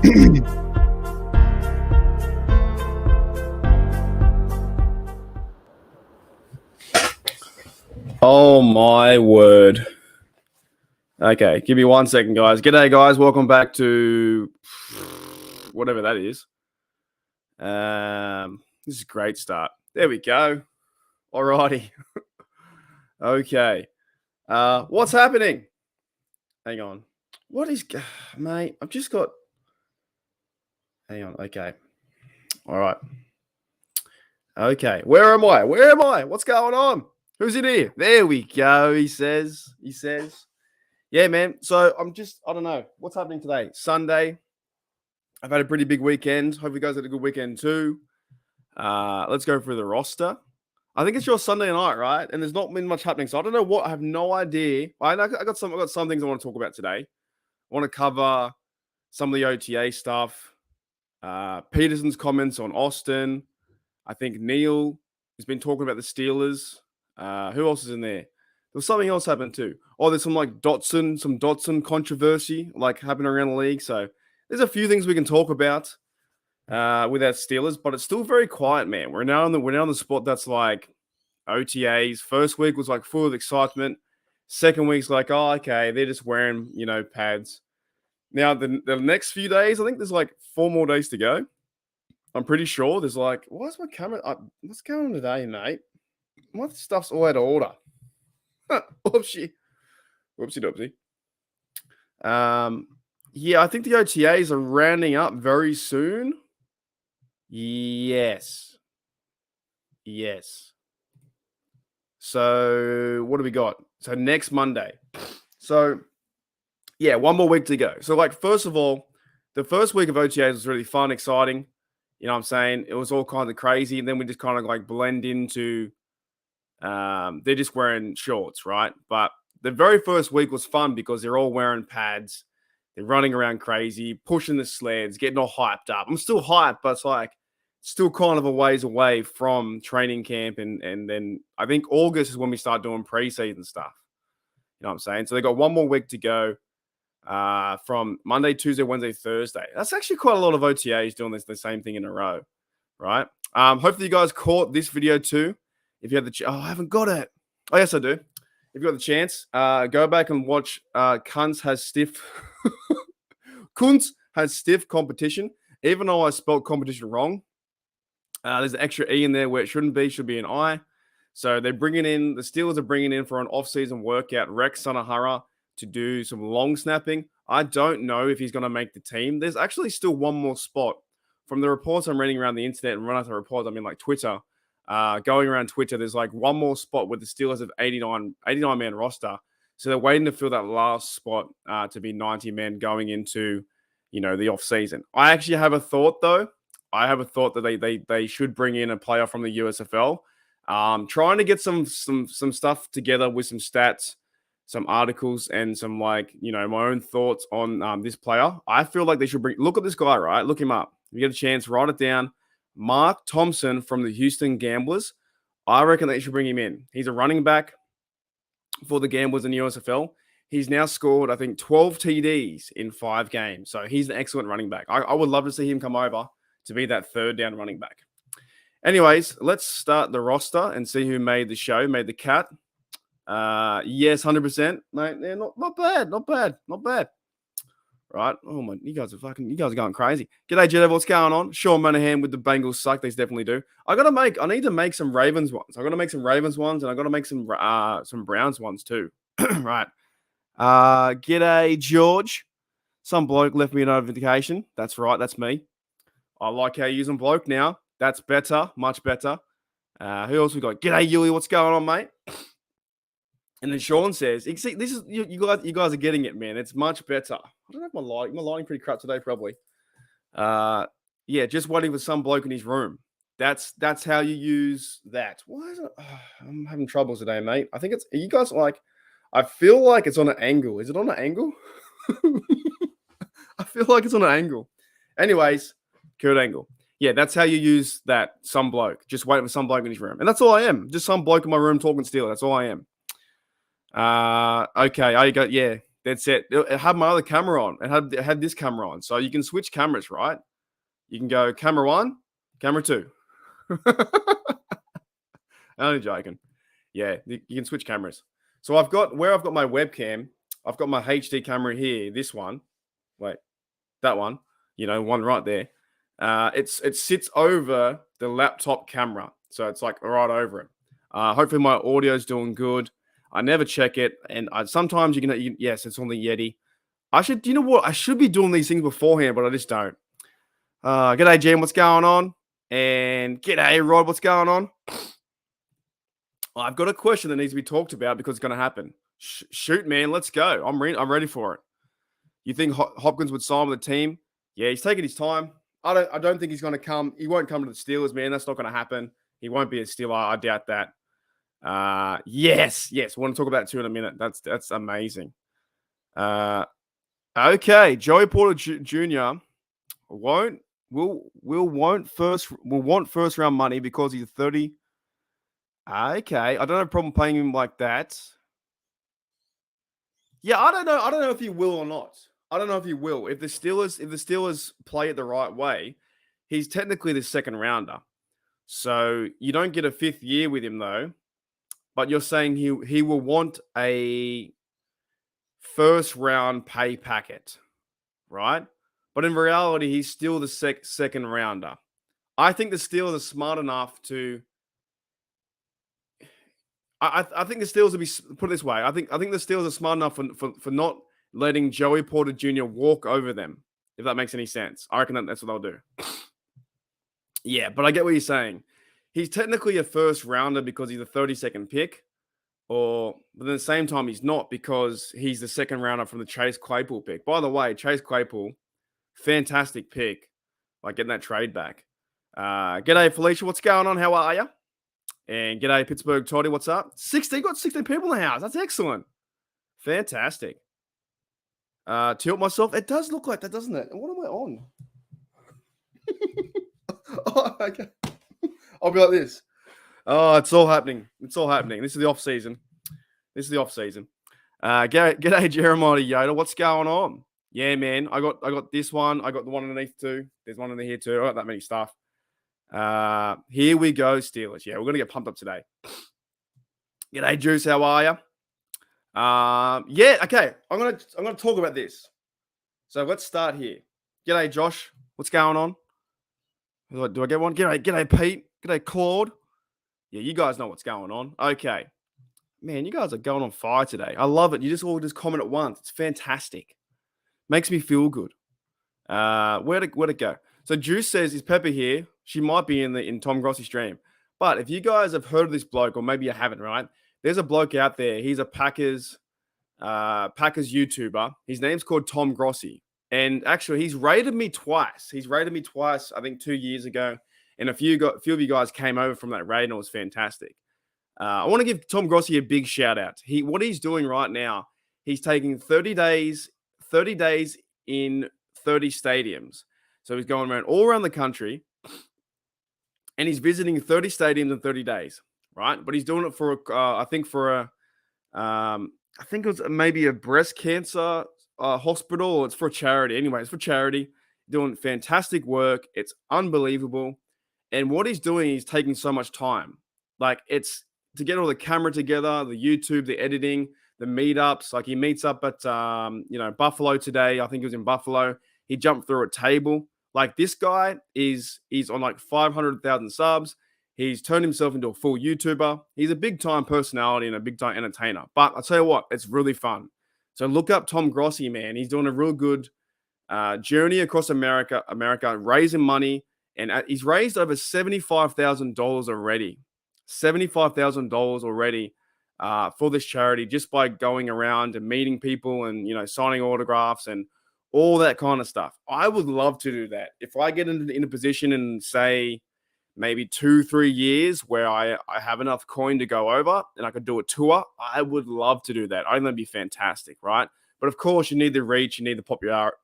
Oh my word. Okay, give me 1 second, guys. G'day, guys. Welcome back to whatever that is. This is a great start. There we go. Alrighty. Okay. What's happening? Hang on. What is, mate? I've just got. Hang on. Okay. All right. Okay. Where am I? Where am I? What's going on? Who's in here? There we go. He says. Yeah, man. So I don't know. What's happening today? Sunday. I've had a pretty big weekend. Hope you guys had a good weekend too. Let's go through the roster. I think it's your Sunday night, right? And there's not been much happening. So I don't know what. I have no idea. I got some things I want to talk about today. I want to cover some of the OTA stuff. Peterson's comments on Austin. I think Neil has been talking about the Steelers. Who else is in there? There was something else happened too. Oh, there's some Dotson controversy happening around the league. So there's a few things we can talk about with our Steelers, but it's still very quiet, man. We're now on the spot that's like OTAs. First week was like full of excitement. Second week's like, oh, okay, they're just wearing pads. Now the next few days, I think there's like 4 more days to go. I'm pretty sure there's like, what's my camera? What's going on today, mate? My stuff's all out of order. Whoopsie doopsie. Yeah, I think the OTAs are rounding up very soon. Yes. So what do we got? So next Monday. So yeah, 1 more week to go. So first of all, the first week of OTAs was really fun, exciting. You know what I'm saying? It was all kind of crazy. And then we just kind of blend into they're just wearing shorts, right? But the very first week was fun because they're all wearing pads. They're running around crazy, pushing the sleds, getting all hyped up. I'm still hyped, but it's still kind of a ways away from training camp. And then I think August is when we start doing preseason stuff. You know what I'm saying? So they got 1 more week to go from Monday, Tuesday, Wednesday, Thursday. That's actually quite a lot of OTAs doing the same thing in a row, right? Hopefully you guys caught this video too. If you have the I haven't got it. Oh, yes, I do. If you got the chance, go back and watch Kunz has stiff competition. Even though I spelled competition wrong, there's an extra E in there where it shouldn't be. Should be an I. So the Steelers are bringing in for an off-season workout Rex Sanahara to do some long snapping. I don't know if he's going to make the team. There's actually still 1 more spot. From the reports I'm reading around the internet, and when I say reports, I mean Twitter. Going around Twitter, there's 1 more spot with the Steelers have 89 man roster. So they're waiting to fill that last spot to be 90 men going into, the off season. I actually have a thought though. I have a thought that they should bring in a player from the USFL. Trying to get some stuff together with some stats, some articles, and some my own thoughts on this player. I feel like they should look at this guy, right? Look him up. If you get a chance, write it down. Mark Thompson from the Houston Gamblers. I reckon they should bring him in. He's a running back for the Gamblers in the USFL. He's now scored, I think, 12 TDs in 5 games. So he's an excellent running back. I would love to see him come over to be that third down running back. Anyways, let's start the roster and see who made the show, made the cut. Yes, 100%. Mate, yeah, not bad. Right? Oh my, you guys are going crazy. G'day, Jedi, what's going on? Sean Monahan with the Bengals suck. They definitely do. I need to make some Ravens ones. I got to make some Ravens ones, and I got to make some Browns ones too. Right. G'day, George. Some bloke left me a notification. That's right. That's me. I like how you're using bloke now. That's better. Much better. Who else we got? G'day, Yuli. What's going on, mate? And then Sean says, "See, this is you guys are getting it, man. It's much better." I don't know if my lighting pretty crap today, probably. Yeah, just waiting for some bloke in his room. That's how you use that. Why is it? I'm having troubles today, mate. I think you guys I feel like it's on an angle. Is it on an angle? I feel like it's on an angle. Anyways, Kurt Angle. Yeah, that's how you use that. Some bloke. Just waiting for some bloke in his room. And that's all I am. Just some bloke in my room talking Steelers. That's all I am. Okay. I got, yeah. That's it. It had my other camera on. It had this camera on. So you can switch cameras, right? You can go camera 1, camera 2. Only joking. Yeah, you can switch cameras. So I've got my webcam, I've got my HD camera here, this one. Wait, that one, one right there. It sits over the laptop camera. So it's like right over it. Hopefully my audio's doing good. I never check it. And sometimes yes, it's on the Yeti. You know what? I should be doing these things beforehand, but I just don't. G'day, Jim. What's going on? And g'day, Rod. What's going on? I've got a question that needs to be talked about because it's going to happen. Shoot, man. Let's go. I'm ready for it. You think Hopkins would sign with the team? Yeah, he's taking his time. I don't think he's going to come. He won't come to the Steelers, man. That's not going to happen. He won't be a Steeler. I doubt that. Yes. We want to talk about it too in a minute. That's amazing. Okay, Joey Porter Jr. will want first round money because he's 30. Okay, I don't have a problem paying him like that. Yeah, I don't know if he will or not. I don't know if he will. If the Steelers play it the right way, he's technically the second rounder. So you don't get a fifth year with him though. But you're saying he will want a first round pay packet, right? But in reality, he's still the second rounder. I think the Steelers are smart enough to. I think the Steelers will be put it this way. I think the Steelers are smart enough for not letting Joey Porter Jr. walk over them. If that makes any sense, I reckon that's what they'll do. Yeah, but I get what you're saying. He's technically a first rounder because he's a 32nd pick, but at the same time he's not because he's the second rounder from the Chase Claypool pick. By the way, Chase Claypool, fantastic pick. Like getting that trade back. G'day, Felicia. What's going on? How are you? And g'day, Pittsburgh Toddy. What's up? 16 people in the house. That's excellent. Fantastic. Tilt myself. It does look like that, doesn't it? What am I on? Oh, okay. I'll be like this. Oh, it's all happening. This is the off season. G'day, Jeremiah Yoda. What's going on? Yeah, man. I got this one. I got the one underneath too. There's one in here too. I got that many stuff. Here we go, Steelers. Yeah, we're gonna get pumped up today. G'day, Juice. How are you? Yeah. Okay. I'm gonna talk about this. So let's start here. G'day, Josh. What's going on? Do I get one? G'day, Pete. G'day, Claude. Yeah, you guys know what's going on. Okay. Man, you guys are going on fire today. I love it. You just all comment at once. It's fantastic. Makes me feel good. Where'd it go? So Juice says, is Pepper here? She might be in Tom Grossi's stream. But if you guys have heard of this bloke, or maybe you haven't, right? There's a bloke out there. He's a Packers YouTuber. His name's called Tom Grossi. And actually, he's rated me twice. I think 2 years ago. And a few of you guys came over from that raid, and it was fantastic. I want to give Tom Grossi a big shout out. What he's doing right now, he's taking 30 days in 30 stadiums. So he's going all around the country, and he's visiting 30 stadiums in 30 days, right? But he's doing it for I think it was maybe a breast cancer hospital, or it's for charity. Anyway, it's for charity. Doing fantastic work. It's unbelievable. And what he's doing, he's taking so much time. Like, it's to get all the camera together, the YouTube, the editing, the meetups. Like, he meets up at Buffalo today. I think he was in Buffalo. He jumped through a table. Like, this guy he's on like 500,000 subs. He's turned himself into a full YouTuber. He's a big-time personality and a big-time entertainer. But I'll tell you what, it's really fun. So look up Tom Grossi, man. He's doing a real good journey across America, raising money. And he's raised over $75,000 already. $75,000 already for this charity, just by going around and meeting people and, signing autographs and all that kind of stuff. I would love to do that. If I get in a position in, say, maybe 2-3 years where I have enough coin to go over and I could do a tour, I would love to do that. I think that'd be fantastic, right? But of course, you need the reach, you need the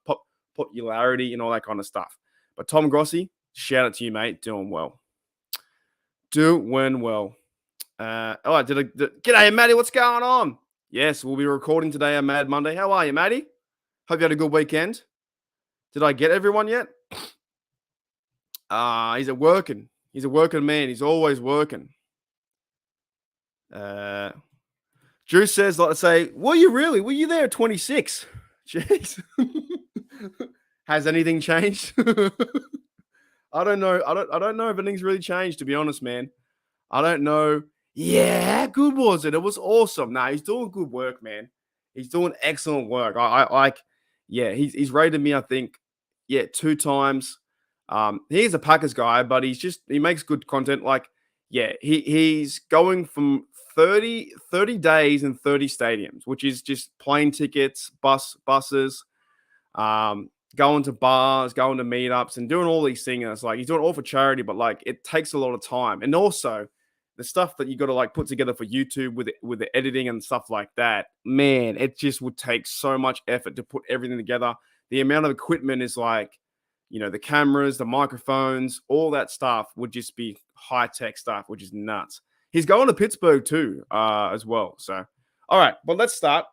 popularity and all that kind of stuff. But Tom Grossi, shout out to you, mate. Doing well. G'day, Matty. What's going on? Yes, we'll be recording today on Mad Monday. How are you, Maddie? Hope you had a good weekend. Did I get everyone yet? He's at working. He's a working man. He's always working. Drew says, like to say, were you really? Were you there at 26? Jeez. Has anything changed? I don't know. I don't know if anything's really changed, to be honest, man. I don't know. Yeah, how good was it? It was awesome. Nah, he's doing good work, man. He's doing excellent work. I like, yeah, he's rated me, I think, 2 times. He is a Packers guy, but he makes good content. Like, yeah, he's going from 30 days and 30 stadiums, which is just plane tickets, buses, going to bars, going to meetups, and doing all these things. And it's like he's doing it all for charity, but like it takes a lot of time. And also the stuff that you got to like put together for YouTube with the editing and stuff like that, man, it just would take so much effort to put everything together. The amount of equipment is like, the cameras, the microphones, all that stuff would just be high-tech stuff, which is nuts. He's going to Pittsburgh too, as well. So, all right, but let's start.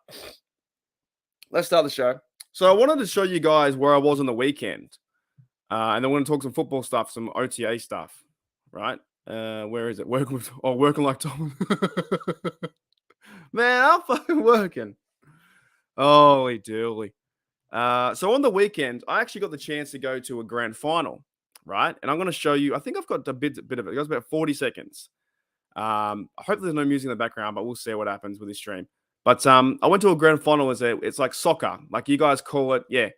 Let's start the show. So I wanted to show you guys where I was on the weekend. And then we're going to talk some football stuff, some OTA stuff, right? Where is it? Working like Tom. Man, I'm fucking working. Holy dooly. So on the weekend, I actually got the chance to go to a grand final, right? And I'm going to show you, I think I've got a bit of it. It goes about 40 seconds. Hopefully there's no music in the background, but we'll see what happens with this stream. But I went to a grand final it's like soccer, like you guys call it. Yeah,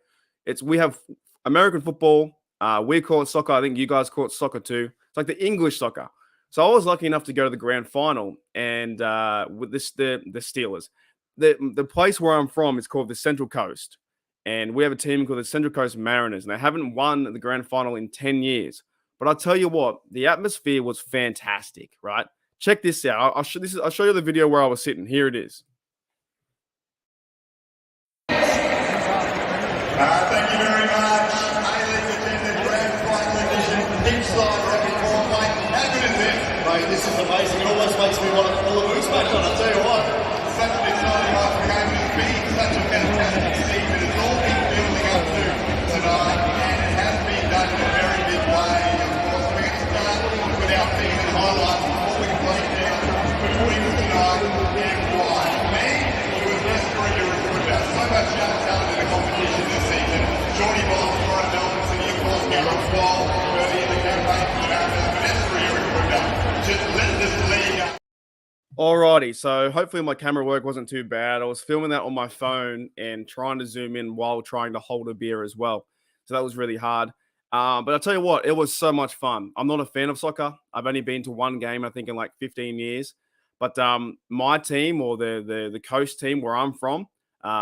we have American football. We call it soccer. I think you guys call it soccer too. It's like the English soccer. So I was lucky enough to go to the grand final, and with the Steelers. The place where I'm from is called the Central Coast, and we have a team called the Central Coast Mariners, and they haven't won the grand final in 10 years. But I'll tell you what, the atmosphere was fantastic, right? Check this out. I'll show you the video where I was sitting. Here it is. Thank you very much. A-League attended grand final edition, Pigside Rocky Cornway. How good is this? Mate, this is amazing. It almost makes me want to pull a loose back on. I'll tell you what, such an exciting night for the game. It's been such a fantastic season. It's all been building up to tonight, and it has been done in a very big way. Of course, we're going to start with our season highlights before we can break down between tonight and why. Me, it was best career recruiter. So much young talent in the competition this season. Jordy Boss, Warren Melvinson, of course, Gareth Wall, early in the campaign for the best career recruiter. Just let this league up. Alrighty, so hopefully my camera work wasn't too bad. I was filming that on my phone and trying to zoom in while trying to hold a beer as well. So that was really hard. But I'll tell you what, it was so much fun. I'm not a fan of soccer. I've only been to one game, I think, in like 15 years. But my team, or the coast team where I'm from,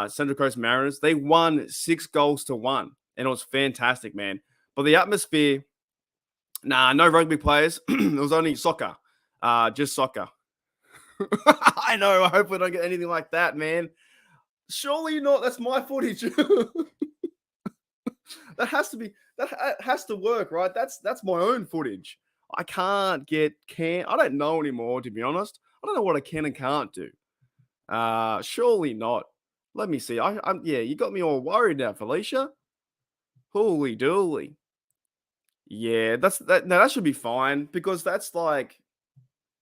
Central Coast Mariners, they won 6-1, and it was fantastic, man. But the atmosphere, no rugby players. It was only soccer, just soccer. I know. Hopefully, I don't get anything like that, man. Surely not. That's my footage. That has to be. That has to work, right? That's my own footage. I can't get I don't know anymore, to be honest. I don't know what I can and can't do. Surely not. Let me see. Yeah, you got me all worried now, Felicia. Holy dooly. Yeah, that should be fine, because that's like,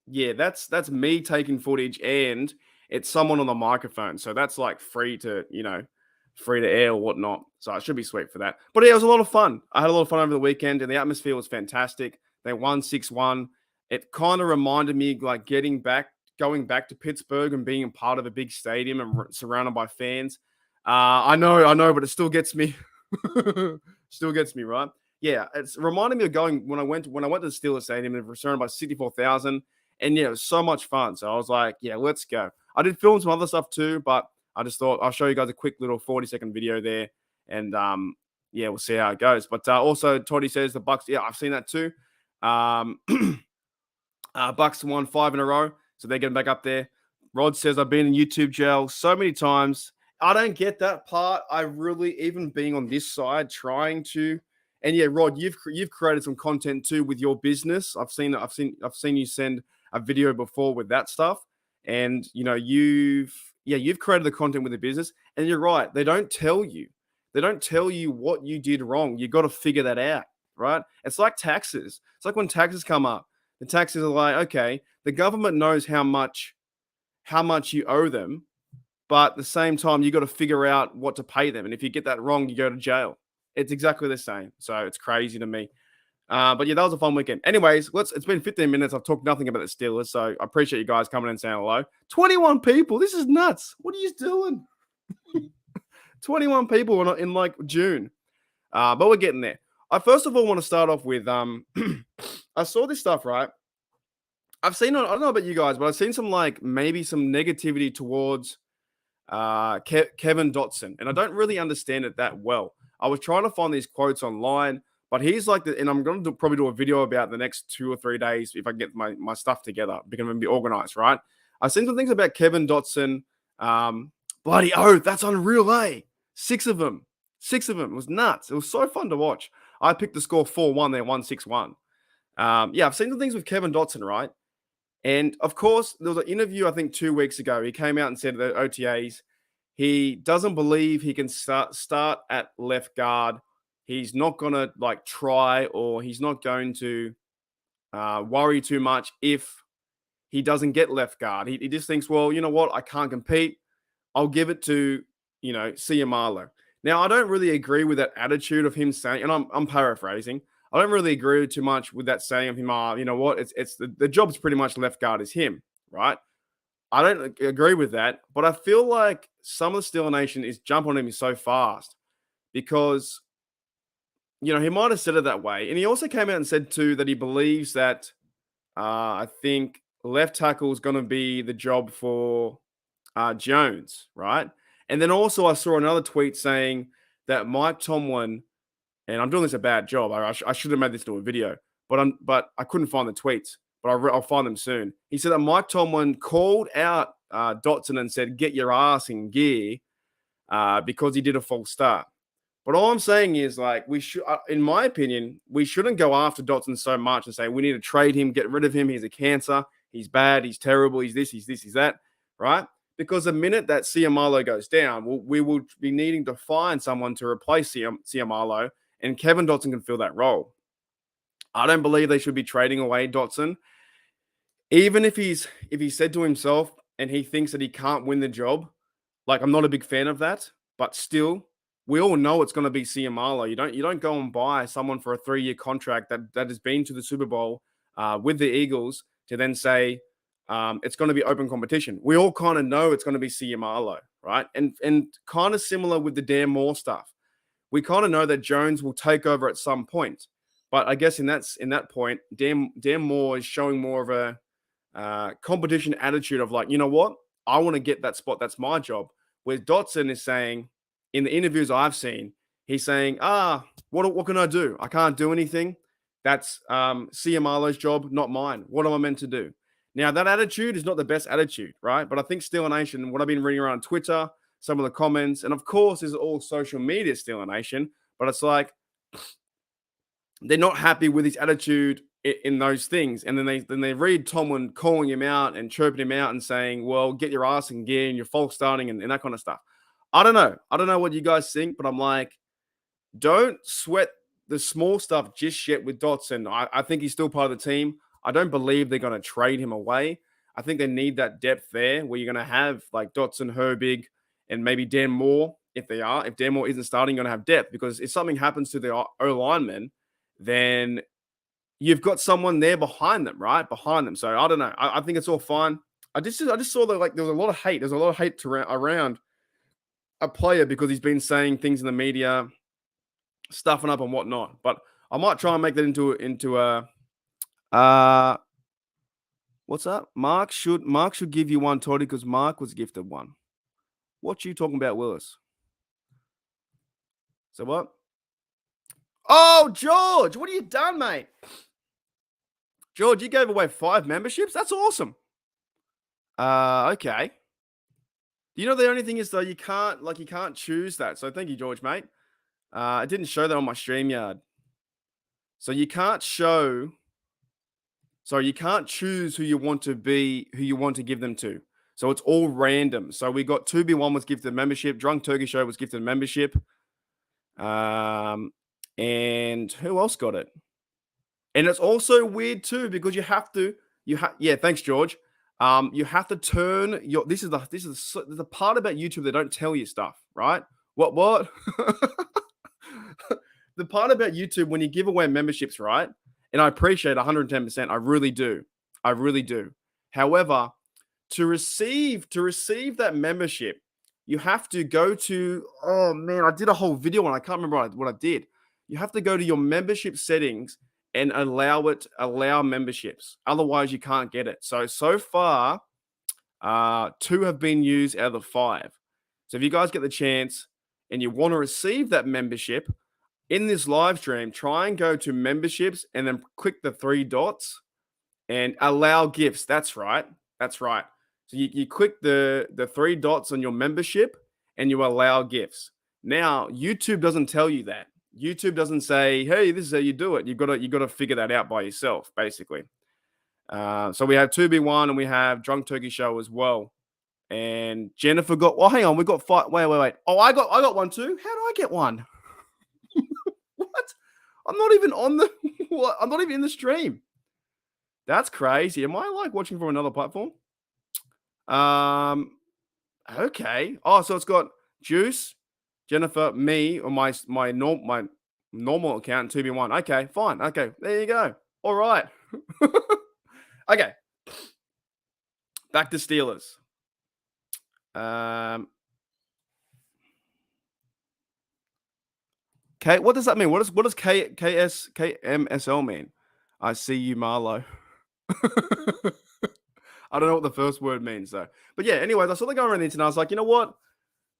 yeah, that's me taking footage, and it's someone on the microphone. So that's like free to air or whatnot. So it should be sweet for that. But yeah, it was a lot of fun. I had a lot of fun over the weekend, and the atmosphere was fantastic. They won 6-1. It kind of reminded me like going back to Pittsburgh and being a part of a big stadium and surrounded by fans. I know, but it still gets me. Still gets me, right? Yeah, it's reminding me of going when I went to the Steelers Stadium and surrounded by 64,000, and yeah, it was so much fun. So I was like, yeah, let's go. I did film some other stuff too, but I just thought I'll show you guys a quick little 40-second video there, and yeah, we'll see how it goes. But also, Toddy says the Bucks. Yeah, I've seen that too. Bucks won 5 in a row, so they're getting back up there. Rod says I've been in YouTube jail so many times. I don't get that part. I really, even being on this side, trying to. And yeah, Rod, you've created some content too with your business. I've seen you send a video before with that stuff, and you've yeah, you've created the content with the business, and you're right. They don't tell you. They don't tell you what you did wrong. You got to figure that out, right? It's like taxes. It's like when taxes come up. The taxes are like, okay, the government knows how much you owe them, but at the same time, you got to figure out what to pay them. And if you get that wrong, you go to jail. It's exactly the same. So it's crazy to me. But yeah, that was a fun weekend. Anyways, it's been 15 minutes. I've talked nothing about the Steelers, so I appreciate you guys coming and saying hello. 21 people. This is nuts. What are you doing? 21 people in like June. But we're getting there. I first of all want to start off with I saw this stuff, right? I've seen, I don't know about you guys, but I've seen maybe some negativity towards Kevin Dotson, and I don't really understand it that well. I was trying to find these quotes online, but he's like, and I'm going to probably do a video about the next 2 or 3 days if I get my stuff together, because I'm going to be organized, right? I've seen some things about Kevin Dotson. Bloody oath, that's unreal, eh? 6 of them. 6 of them. It was nuts. It was so fun to watch. I picked the score 4-1, they won 6-1. Yeah, I've seen some things with Kevin Dotson, right? And of course, there was an interview, I think 2 weeks ago. He came out and said that OTAs, he doesn't believe he can start at left guard. He's not going to try, or he's not going to worry too much if he doesn't get left guard. He just thinks, well, you know what? I can't compete. I'll give it to, Siamalo. Now, I don't really agree with that attitude of him saying, and I'm paraphrasing, I don't really agree too much with that saying of him, you know what, it's the job's pretty much left guard is him, right? I don't agree with that, but I feel like some of the Steeler Nation is jumping on him so fast because, he might have said it that way. And he also came out and said too that he believes that I think left tackle is going to be the job for Jones, right? And then also I saw another tweet saying that Mike Tomlin, and I'm doing this a bad job. I should have made this into a video, but I couldn't find the tweets. But I'll find them soon. He said that Mike Tomlin called out Dotson and said, "Get your ass in gear," because he did a false start. But all I'm saying is, we should, in my opinion, we shouldn't go after Dotson so much and say we need to trade him, get rid of him. He's a cancer. He's bad. He's terrible. He's this. He's this. He's that. Right? Because the minute that Siamalo goes down, we will be needing to find someone to replace Siamalo, and Kevin Dotson can fill that role. I don't believe they should be trading away Dotson. Even if he said to himself and he thinks that he can't win the job, I'm not a big fan of that. But still, we all know it's going to be Siamalo. You don't go and buy someone for a 3-year contract that has been to the Super Bowl with the Eagles to then say it's going to be open competition. We all kind of know it's going to be Siamalo, right? And kind of similar with the Dan Moore stuff. We kind of know that Jones will take over at some point. But I guess in that point, Dan Moore is showing more of a competition attitude of you know what? I want to get that spot. That's my job. Where Dotson is saying, in the interviews I've seen, he's saying, what can I do? I can't do anything. That's Siamalo's job, not mine. What am I meant to do? Now, that attitude is not the best attitude, right? But I think Steeler Nation, what I've been reading around Twitter, some of the comments, and of course, this is all social media Steeler Nation, but it's they're not happy with his attitude in those things. And then they read Tomlin calling him out and chirping him out and saying, well, get your ass in gear and you're false starting and that kind of stuff. I don't know. I don't know what you guys think, but I'm don't sweat the small stuff just yet with Dotson. I think he's still part of the team. I don't believe they're going to trade him away. I think they need that depth there where you're going to have Dotson, Herbig, and maybe Dan Moore. If Dan Moore isn't starting, you're going to have depth, because if something happens to the O-lineman, then you've got someone there behind them, right? Behind them. So I don't know. I think it's all fine. I just saw that there was a lot of hate. There's a lot of hate around a player because he's been saying things in the media, stuffing up and whatnot. But I might try and make that into a what's up? Mark should give you one, Toddy, because Mark was gifted one. What you talking about, Willis? So what? Oh, George, what have you done, mate? George, you gave away 5 memberships? That's awesome. Okay. The only thing is though, you can't choose that. So thank you, George, mate. It didn't show that on my StreamYard. So you can't choose who you want to give them to. So So it's all random. So we got 2B1 was gifted membership. Drunk Turkey Show was gifted membership. And who else got it? And it's also weird too because yeah, thanks George. You have to turn your this is the part about YouTube they don't tell you stuff, right? What? The part about YouTube when you give away memberships, right? And I appreciate 110%. I really do. I really do. However, to receive that membership, you have to go to, oh man, I did a whole video and I can't remember what I did. You have to go to your membership settings and allow memberships. Otherwise, you can't get it. So far, 2 have been used out of the 5. So if you guys get the chance and you want to receive that membership in this live stream, try and go to memberships and then click the 3 dots and allow gifts. That's right. That's right. So you click the 3 dots on your membership and you allow gifts. Now, YouTube doesn't tell you that. YouTube doesn't say, hey, this is how you do it. You've got to figure that out by yourself, basically. So we have 2B1 and we have Drunk Turkey Show as well. And Jennifer got, well, hang on, we got 5. Wait. Oh, I got one too. How do I get one? What? I'm not even on the what? I'm not even in the stream. That's crazy. Am I like watching from another platform? Okay. Oh, so it's got Juice, Jennifer, me, or my normal account, 2B1. Okay, fine. Okay, there you go. All right. Okay. Back to Steelers. Okay, what does that mean? What does KMSL mean? I see you, Marlo. I don't know what the first word means though. But yeah, anyways, I saw the guy around the internet. I was like, you know what?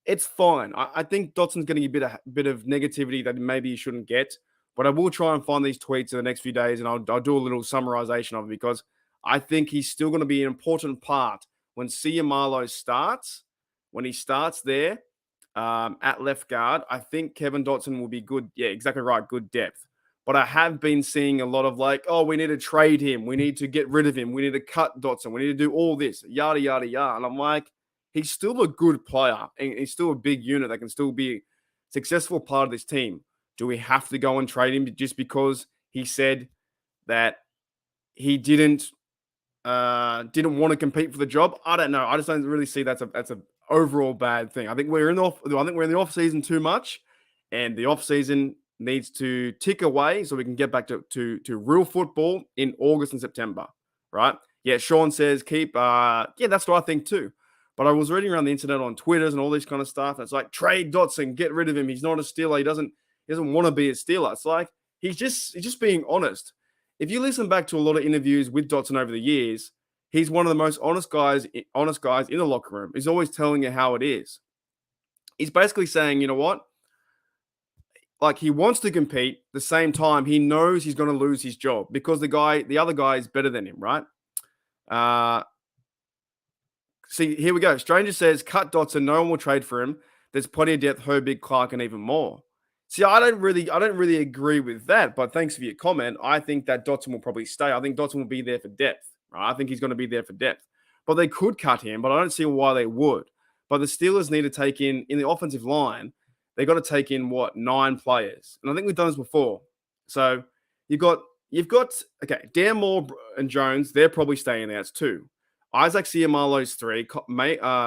It's fine. I think Dotson's getting a bit of negativity that maybe he shouldn't get. But I will try and find these tweets in the next few days, and I'll do a little summarization of it because I think he's still going to be an important part when Marlo starts. When he starts there at left guard, I think Kevin Dotson will be good. Yeah, exactly right. Good depth. But I have been seeing a lot of like, oh, we need to trade him. We need to get rid of him. We need to cut Dotson. We need to do all this, yada, yada, yada. And I'm like, he's still a good player. And he's still a big unit that can still be a successful part of this team. Do we have to go and trade him just because he said that he didn't want to compete for the job? I don't know. I just don't really see that's a overall bad thing. I think we're in the off season too much, and the off season needs to tick away so we can get back to real football in August and September, right? Yeah, Sean says keep. Yeah, that's what I think too. But I was reading around the internet on Twitters and all this kind of stuff. And it's like trade Dotson, get rid of him. He's not a Steeler. He doesn't want to be a Steeler. It's like he's just being honest. If you listen back to a lot of interviews with Dotson over the years, he's one of the most honest guys in the locker room. He's always telling you how it is. He's basically saying, you know what? Like he wants to compete. At the same time, he knows he's going to lose his job because the other guy is better than him, right? See, here we go. Stranger says, cut Dotson. No one will trade for him. There's plenty of depth, Herbig, Clark, and even more. See, I don't really agree with that, but thanks for your comment. I think that Dotson will probably stay. I think Dotson will be there for depth. Right? I think he's going to be there for depth. But they could cut him, but I don't see why they would. But the Steelers need to take in the offensive line, they got to take in 9 players. And I think we've done this before. So you've got okay, Dan Moore and Jones, they're probably staying there. It's 2. Isaac Seumalo's 3,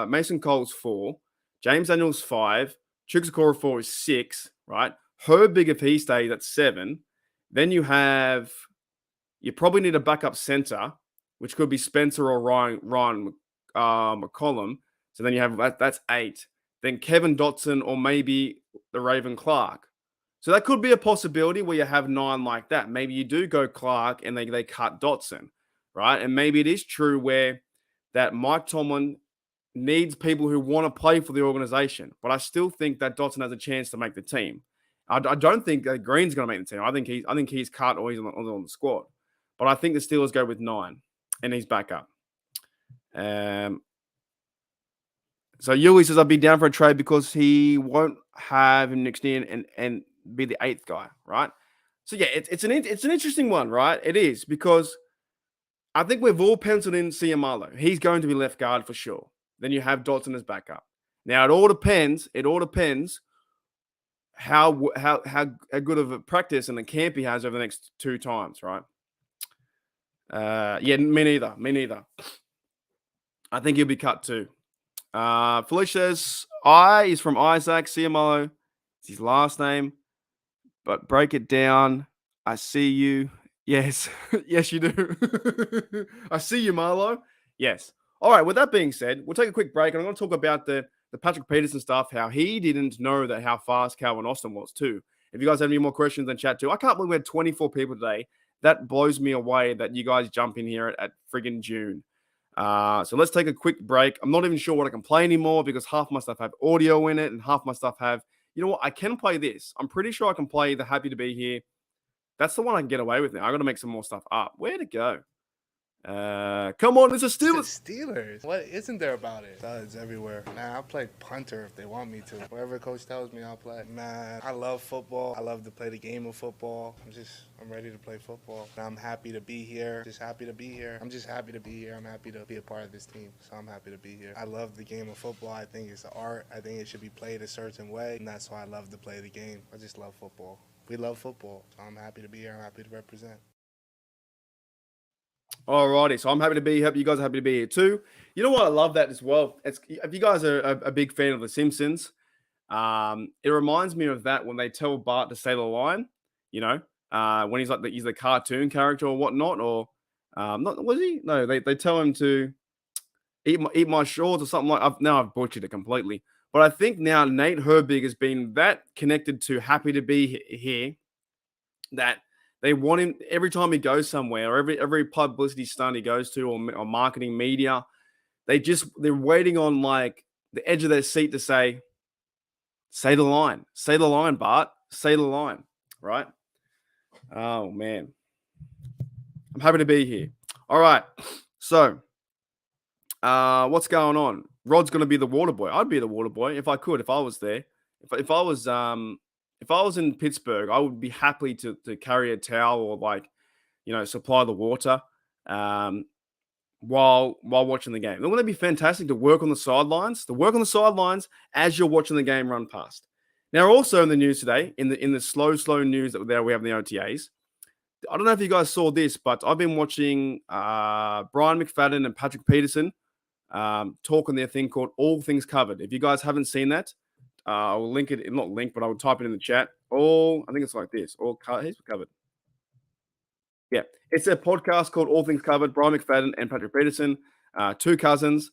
Mason Cole's 4, James Daniels 5, Chukwuemeka 4 is 6, right? Herbig, if he stays, that's 7. Then you probably need a backup center, which could be Spencer or Ryan McCollum. So then you have that's 8. Then Kevin Dotson or maybe the Raven Clark. So that could be a possibility where you have 9 like that. Maybe you do go Clark and they cut Dotson, right? And maybe it is true where that Mike Tomlin needs people who want to play for the organization. But I still think that Dotson has a chance to make the team. I don't think that Green's going to make the team. I think he's cut or he's on the squad. But I think the Steelers go with 9 and he's back up. So Yuli says I'd be down for a trade because he won't have him next year and be the 8th guy, right? So yeah, it's an interesting one, right? It is because I think we've all penciled in Seumalo. He's going to be left guard for sure. then you have Dotson as backup. Now it all depends. How good of a practice and the camp he has over the next 2 times, right? Yeah, me neither. I think he'll be cut too. Felicia says, I is from Isaac. CMO. It's his last name. But break it down. I see you. Yes. Yes, you do. I see you, Marlo. Yes. All right. With that being said, we'll take a quick break. And I'm going to talk about the Patrick Peterson stuff, how he didn't know that how fast Calvin Austin was too. If you guys have any more questions, then chat too. I can't believe we had 24 people today. That blows me away that you guys jump in here at friggin' June. So let's take a quick break. I'm not even sure what I can play anymore because half my stuff have audio in it and half my stuff have, you know what? I can play this. I'm pretty sure I can play the Happy to Be Here. That's the one I can get away with now. I got to make some more stuff up. Where'd it go? Come on, it's a Steelers. It's the Steelers. What isn't there about it? It's everywhere. Man, I'll play punter if they want me to. Whatever coach tells me, I'll play. Man, I love football. I love to play the game of football. I'm ready to play football. And I'm happy to be here. Just happy to be here. I'm just happy to be here. I'm happy to be a part of this team. So I'm happy to be here. I love the game of football. I think it's an art. I think it should be played a certain way. And that's why I love to play the game. I just love football. We love football. So I'm happy to be here. I'm happy to represent. Alrighty, so I'm happy to be here. Hope you guys are happy to be here too. You know what? I love that as well. If you guys are a big fan of The Simpsons, it reminds me of that when they tell Bart to say the line. You know, when he's the cartoon character or whatnot, or not was he? No, they tell him to eat my shorts or something like. I've butchered it completely, but I think now Nate Herbig has been that connected to Happy to Be Here that. They want him every time he goes somewhere, or every publicity stunt he goes to, or marketing media. They're waiting on like the edge of their seat to say the line, Bart, say the line, right? Oh man, I'm happy to be here. All right, so what's going on? Rod's going to be the water boy. I'd be the water boy if I could, if I was there. If I was in Pittsburgh, I would be happy to carry a towel or supply the water while watching the game. Wouldn't it be fantastic to work on the sidelines? To work on the sidelines as you're watching the game run past. Now, also in the news today, in the slow news that we have in the OTAs, I don't know if you guys saw this, but I've been watching Brian McFadden and Patrick Peterson talk on their thing called All Things Covered. If you guys haven't seen that, I'll link it, not link, but I will type it in the chat. I think it's like this. Here's covered. Yeah, it's a podcast called All Things Covered. Brian McFadden and Patrick Peterson, 2 cousins.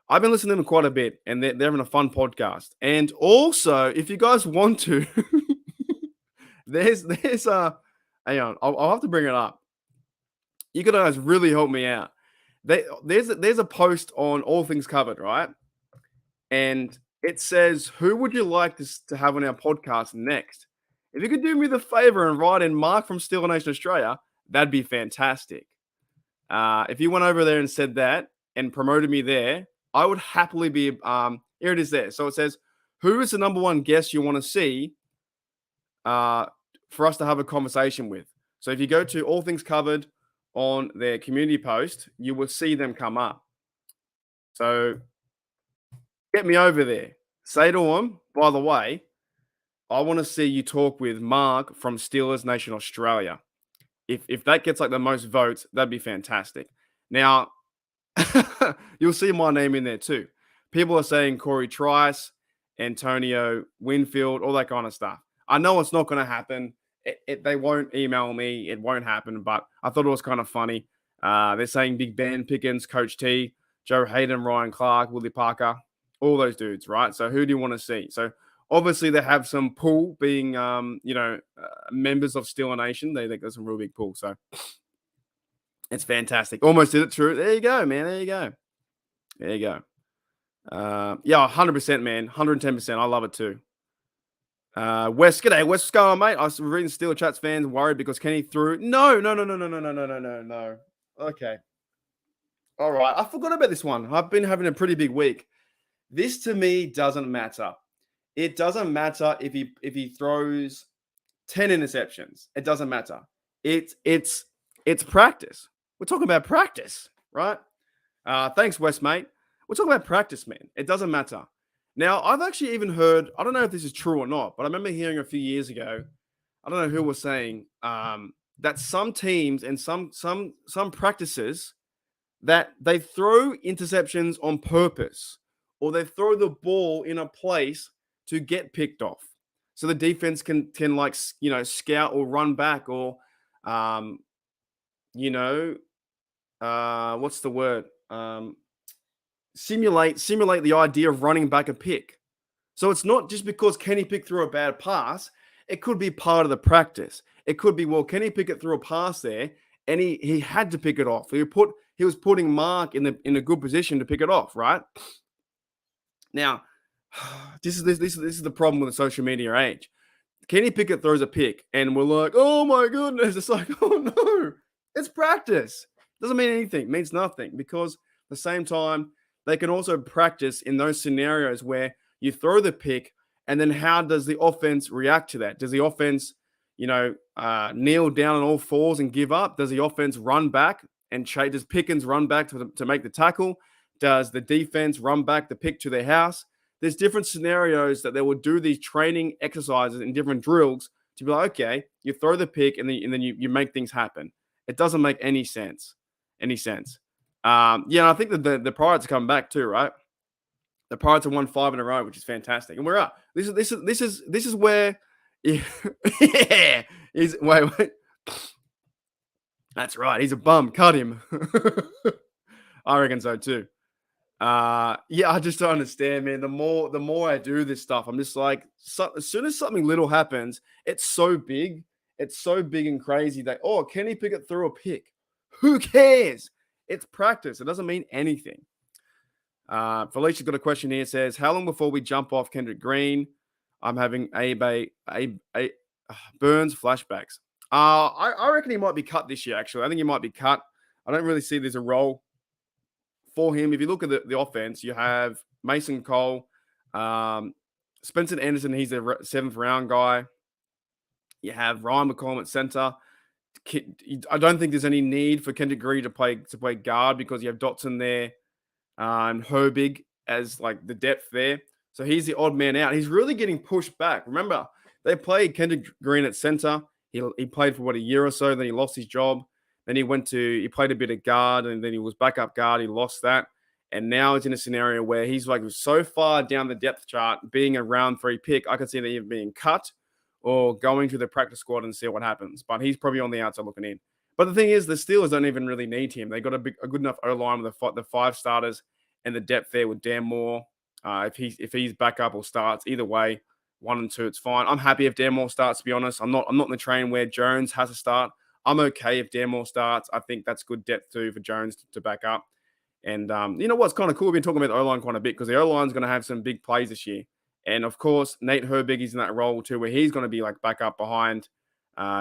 I've been listening to them quite a bit, and they're having a fun podcast. And also, if you guys want to, there's hang on, I'll have to bring it up. You guys really help me out. There's a post on All Things Covered, right? And it says, who would you like to have on our podcast next? If you could do me the favor and write in Mark from Steeler Nation Australia, that'd be fantastic. If you went over there and said that and promoted me there, I would happily be. Here it is there. So it says, who is the number one guest you want to see for us to have a conversation with? So if you go to All Things Covered on their community post, you will see them come up. So get me over there. Say to them, by the way, I want to see you talk with Mark from Steelers Nation Australia. If that gets like the most votes, that'd be fantastic. Now, you'll see my name in there too. People are saying Corey Trice, Antonio Winfield, all that kind of stuff. I know it's not going to happen. They won't email me. It won't happen, but I thought it was kind of funny. They're saying Big Ben, Pickens, Coach T, Joe Hayden, Ryan Clark, Willie Parker, all those dudes, right? So who do you want to see? So obviously they have some pull being, members of Steeler Nation. They think there's some real big pull. So it's fantastic. Almost did it true. There you go, man. There you go. Yeah, 100%, man. 110%. I love it too. Wes, g'day. Wes, what's going on, mate? I was reading Steeler Chats fans worried because Kenny threw. No. Okay. All right. I forgot about this one. I've been having a pretty big week. This to me doesn't matter. It doesn't matter if he throws 10 interceptions. It doesn't matter. It's practice. We're talking about practice, right? Thanks, Wes, mate. We're talking about practice, man. It doesn't matter. Now, I've actually even heard, I don't know if this is true or not, but I remember hearing a few years ago, I don't know who was saying that some teams and some practices that they throw interceptions on purpose, or they throw the ball in a place to get picked off, so the defense can like scout or run back or um, you know what's the word simulate the idea of running back a pick. So it's not just because Kenny Pickett threw a bad pass. It could be part of the practice. It could be, well, Kenny Pickett threw a pass there and he had to pick it off. He was putting Mark in a good position to pick it off, right? Now, this is the problem with the social media age. Kenny Pickett throws a pick and we're like, oh my goodness. It's like, oh no, it's practice. Doesn't mean anything. It means nothing, because at the same time, they can also practice in those scenarios where you throw the pick, and then how does the offense react to that? Does the offense, kneel down on all fours and give up? Does the offense run back and chase? Does Pickens run back to make the tackle? Does the defense run back the pick to their house? There's different scenarios that they will do these training exercises and different drills to be like, okay, you throw the pick and then you make things happen. It doesn't make any sense. I think that the Pirates are coming back too, right? The Pirates have won 5 in a row, which is fantastic, and we're up. This is where, yeah, wait. That's right. He's a bum. Cut him. I reckon so too. I just don't understand, man. The more I do this stuff, I'm just like, as soon as something little happens, it's so big. It's so big and crazy that, oh, Kenny Pickett threw a pick. Who cares? It's practice. It doesn't mean anything. Felicia's got a question here. It says, how long before we jump off Kendrick Green? I'm having Burns flashbacks. I reckon he might be cut this year, actually. I think he might be cut. I don't really see there's a role for him. If you look at the offense, you have Mason Cole, Spencer Anderson, he's a 7th round guy. You have Ryan McCollum at center. I don't think there's any need for Kendrick Green to play guard, because you have Dotson there and Herbig as like the depth there. So he's the odd man out. He's really getting pushed back. Remember, they played Kendrick Green at center. He played for a year or so. Then he lost his job. Then he played a bit of guard, and then he was backup guard. He lost that. And now he's in a scenario where he's like so far down the depth chart, being a round 3 pick. I could see that either being cut or going to the practice squad and see what happens. But he's probably on the outside looking in. But the thing is, the Steelers don't even really need him. They got a good enough O-line with the 5 starters and the depth there with Dan Moore. If he's back up or starts, either way, 1 and 2, it's fine. I'm happy if Dan Moore starts, to be honest. I'm not in the train where Jones has to start. I'm okay if Dan Moore starts. I think that's good depth too for Jones to back up. And you know what's kind of cool? We've been talking about the O-line quite a bit, because the O-line is going to have some big plays this year. And of course, Nate Herbig is in that role too, where he's going to be like back up behind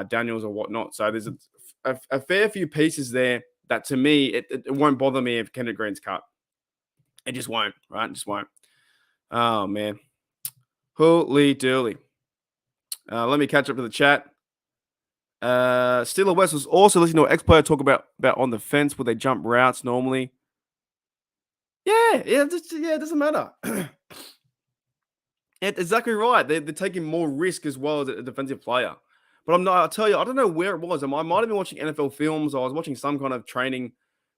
Daniels or whatnot. So there's a fair few pieces there that, to me, it won't bother me if Kendrick Green's cut. It just won't, right? It just won't. Oh, man. Holy dooly. Let me catch up to the chat. Steeler West was also listening to an ex-player talk about on the fence where they jump routes normally. Yeah, it doesn't matter. Exactly right. They're taking more risk as well as a defensive player. But I'll tell you, I don't know where it was. I might have been watching NFL films. I was watching some kind of training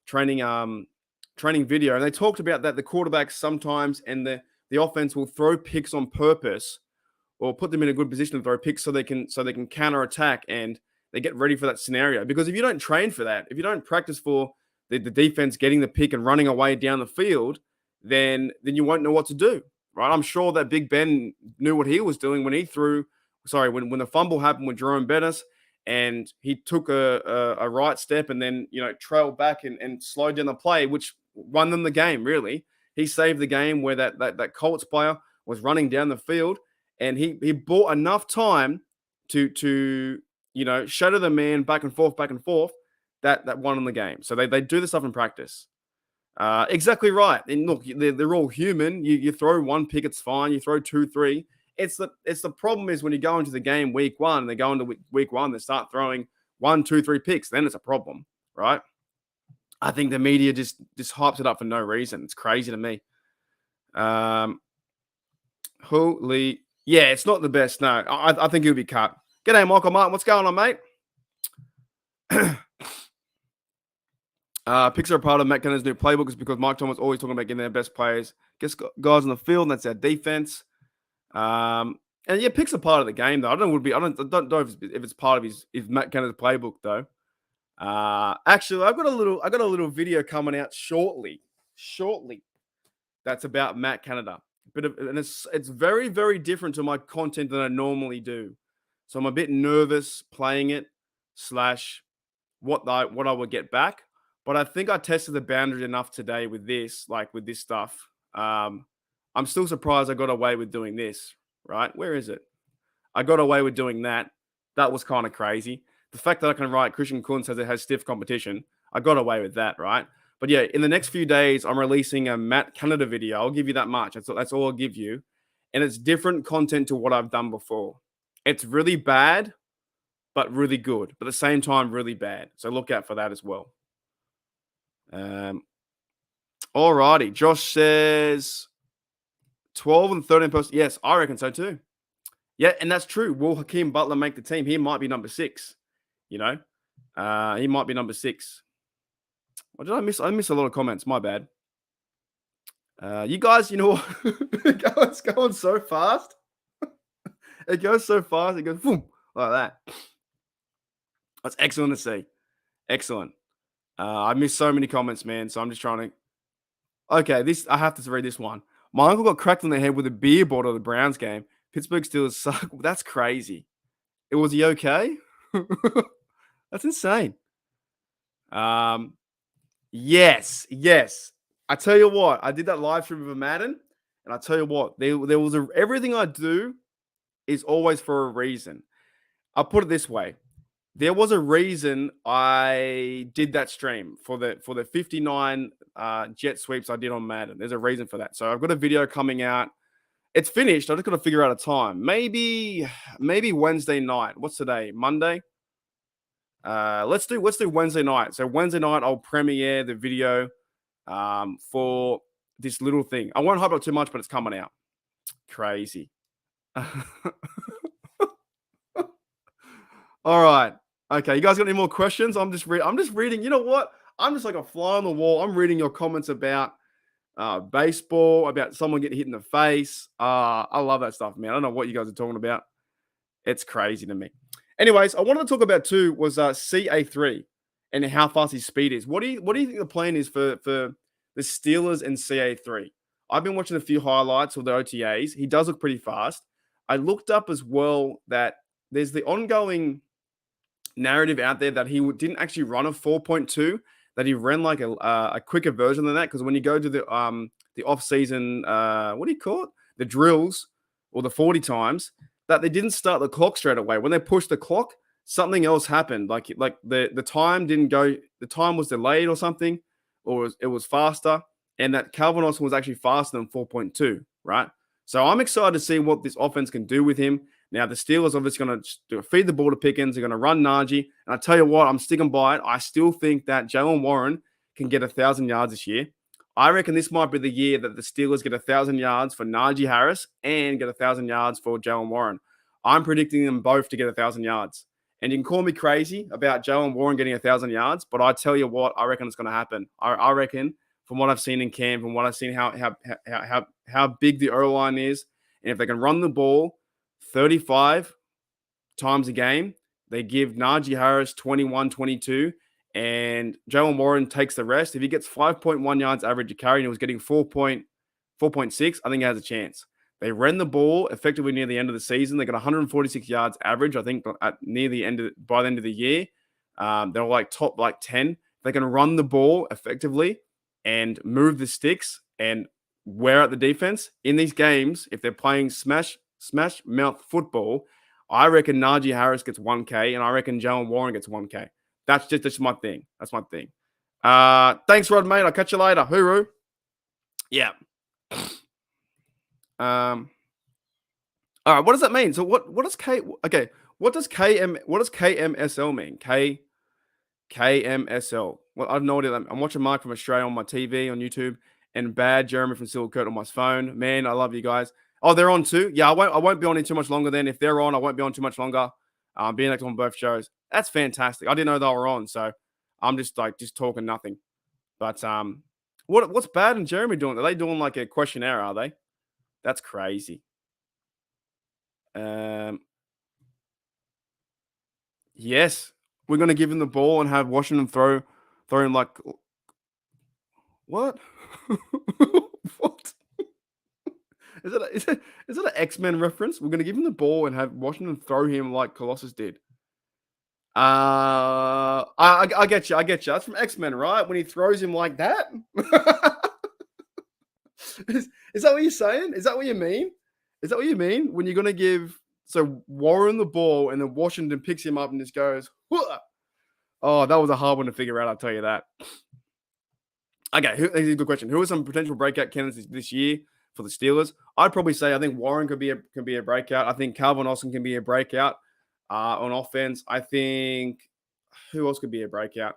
video, and they talked about that the quarterbacks sometimes and the offense will throw picks on purpose, or put them in a good position to throw picks so they can counterattack and they get ready for that scenario. Because if you don't train for that, if you don't practice for the defense getting the pick and running away down the field, then you won't know what to do, right? I'm sure that Big Ben knew what he was doing when when the fumble happened with Jerome Bettis, and he took a right step and then trailed back and slowed down the play, which won them the game. Really, he saved the game where that Colts player was running down the field, and he bought enough time to shadow the man back and forth that won them the game. So they do this stuff in practice. Exactly right. And look, they're all human. You throw 1 pick, it's fine. You throw 2, 3. It's the problem is when you go into the game week 1, they go into week 1, they start throwing 1, 2, 3 picks. Then it's a problem, right? I think the media just hypes it up for no reason. It's crazy to me. Holy, yeah, it's not the best. No, I think he'll be cut. G'day, Michael Martin. What's going on, mate? Picks are a part of Matt Kennedy's new playbook is because Mike Tomlin's always talking about getting their best players, gets guys on the field, and that's our defense. And yeah, picks are part of the game though. I don't know if it's part of his Matt Kennedy's playbook though. Actually, I got a little video coming out shortly. That's about Matt Canada. And it's very, very different to my content than I normally do. So I'm a bit nervous playing it / what I would get back. But I think I tested the boundary enough today with this stuff. I'm still surprised I got away with doing this, right? Where is it? I got away with doing that. That was kind of crazy. The fact that I can write Christian Kuhn says it has stiff competition, I got away with that, right? But yeah, in the next few days, I'm releasing a Matt Canada video. I'll give you that much. That's all I'll give you. And it's different content to what I've done before. It's really bad, but really good. But at the same time, really bad. So look out for that as well. Alrighty. Josh says 12 and 13 person. Yes, I reckon so too. Yeah, and that's true. Will Hakeem Butler make the team? He might be number 6. You know, he might be number 6. What did I miss? I missed a lot of comments. My bad. You guys, you know what? It's going so fast. It goes so fast. It goes boom, like that. That's excellent to see. Excellent. I missed so many comments, man. So I'm just trying to. Okay, I have to read this one. My uncle got cracked on the head with a beer bottle at the Browns game. Pittsburgh Steelers suck. That's crazy. Was he okay? That's insane. Yes. I tell you what, I did that live stream of a Madden, and I tell you what, there was everything I do is always for a reason. I'll put it this way. There was a reason I did that stream for the 59 jet sweeps I did on Madden. There's a reason for that. So I've got a video coming out. It's finished. I just got to figure out a time. Maybe Wednesday night. What's today? Monday? Let's do Wednesday night. So Wednesday night I'll premiere the video for this little thing. I won't hype it too much, but it's coming out. Crazy. All right. Okay, you guys got any more questions? I'm just reading. You know what? I'm just like a fly on the wall. I'm reading your comments about baseball, about someone getting hit in the face. I love that stuff, man. I don't know what you guys are talking about. It's crazy to me. Anyways, I wanted to talk about too was CA3 and how fast his speed is. What do you think the plan is for the Steelers and CA3? I've been watching a few highlights of the OTAs. He does look pretty fast. I looked up as well that there's the ongoing narrative out there that he didn't actually run a 4.2, that he ran like a quicker version than that. Because when you go to the off-season, what do you call it? The drills or the 40 times, that they didn't start the clock straight away. When they pushed the clock, something else happened. Like the time didn't go, the time was delayed or something, or it was faster. And that Calvin Austin was actually faster than 4.2, right? So I'm excited to see what this offense can do with him. Now, the Steelers obviously going to feed the ball to Pickens. They're going to run Najee. And I tell you what, I'm sticking by it. I still think that Jaylen Warren can get 1,000 yards this year. I reckon this might be the year that the Steelers get 1,000 yards for Najee Harris and get 1,000 yards for Jaylen Warren. I'm predicting them both to get 1,000 yards. And you can call me crazy about Jaylen Warren getting 1,000 yards, but I tell you what, I reckon it's going to happen. I reckon, from what I've seen in camp, from what I've seen how big the O-line is, and if they can run the ball 35 times a game, they give Najee Harris 21, 22, and Jaylen Warren takes the rest. If he gets 5.1 yards average a carry and he was getting 4.6, I think he has a chance. They ran the ball effectively near the end of the season. They got 146 yards average, I think, by the end of the year. They're like top 10. They can run the ball effectively and move the sticks and wear out the defense in these games. If they're playing smash mouth football, I reckon Najee Harris gets 1K, and I reckon Jaylen Warren gets 1K. That's just my thing. That's my thing. Thanks, Rod, mate. I'll catch you later. Hooroo. Yeah. All right. What does that mean? So what does what does KMSL mean? KMSL. Well, I've no idea. I'm watching Mark from Australia on my TV on YouTube, and Bad Jeremy from Silvercoat on my phone. Man, I love you guys. Oh, they're on too. Yeah, I won't be on in too much longer. Then if they're on, I won't be on too much longer. Being active on both shows. That's fantastic. I didn't know they were on, so I'm just talking nothing. But what's Bad and Jeremy doing? Are they doing like a questionnaire? Are they? That's crazy. Yes, we're gonna give him the ball and have Washington throw him like what? What? Is it an X-Men reference? We're gonna give him the ball and have Washington throw him like Colossus did. I get you. That's from X-Men, right? When he throws him like that. Is that what you're saying? Is that what you mean? Is that what you mean? When you're gonna give Warren the ball and then Washington picks him up and just goes, "Whoa." Oh, that was a hard one to figure out, I'll tell you that. Okay, here's a good question. Who are some potential breakout candidates this year for the Steelers? I'd probably say I think Warren could be a breakout. I think Calvin Austin can be a breakout on offense. I think who else could be a breakout?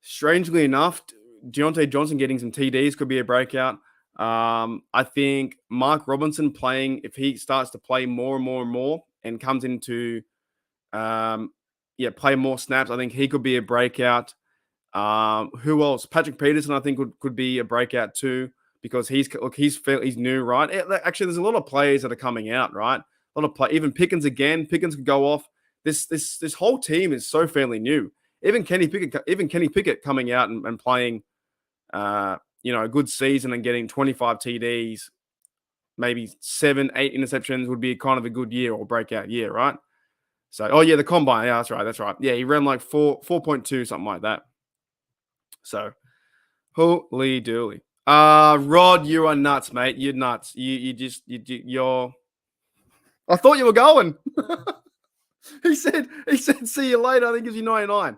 Strangely enough, Deontay Johnson getting some TDs could be a breakout. I think Mark Robinson playing, if he starts to play more and more and more and comes into play more snaps, I think he could be a breakout. Who else? Patrick Peterson, I think could be a breakout too, because he's new, right? Actually, there's a lot of players that are coming out, right? A lot of play, even Pickens again. Pickens could go off. This whole team is so fairly new. Even Kenny Pickett coming out and playing, a good season and getting 25 TDs, maybe 7, 8 interceptions would be kind of a good year or breakout year, right? So, the combine. Yeah, that's right. Yeah, he ran like 4.2, something like that. So, holy dooly. Rod, you are nuts, mate. You're nuts. You're. I thought you were going. He said, see you later. I think it's 99.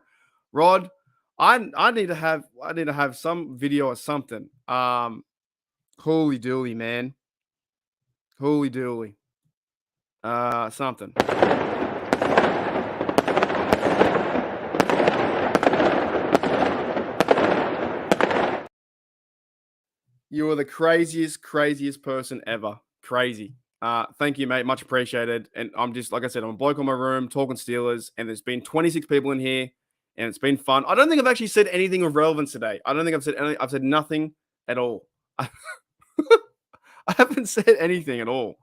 Rod, I need to have some video or something. Holy dooly, man. Holy dooly. Something. You are the craziest person ever. Crazy. Thank you, mate. Much appreciated. And I'm just, like I said, I'm a bloke on my room talking Steelers, and there's been 26 people in here, and it's been fun. I don't think I've actually said anything of relevance today. I don't think I've said anything. I've said nothing at all. I haven't said anything at all.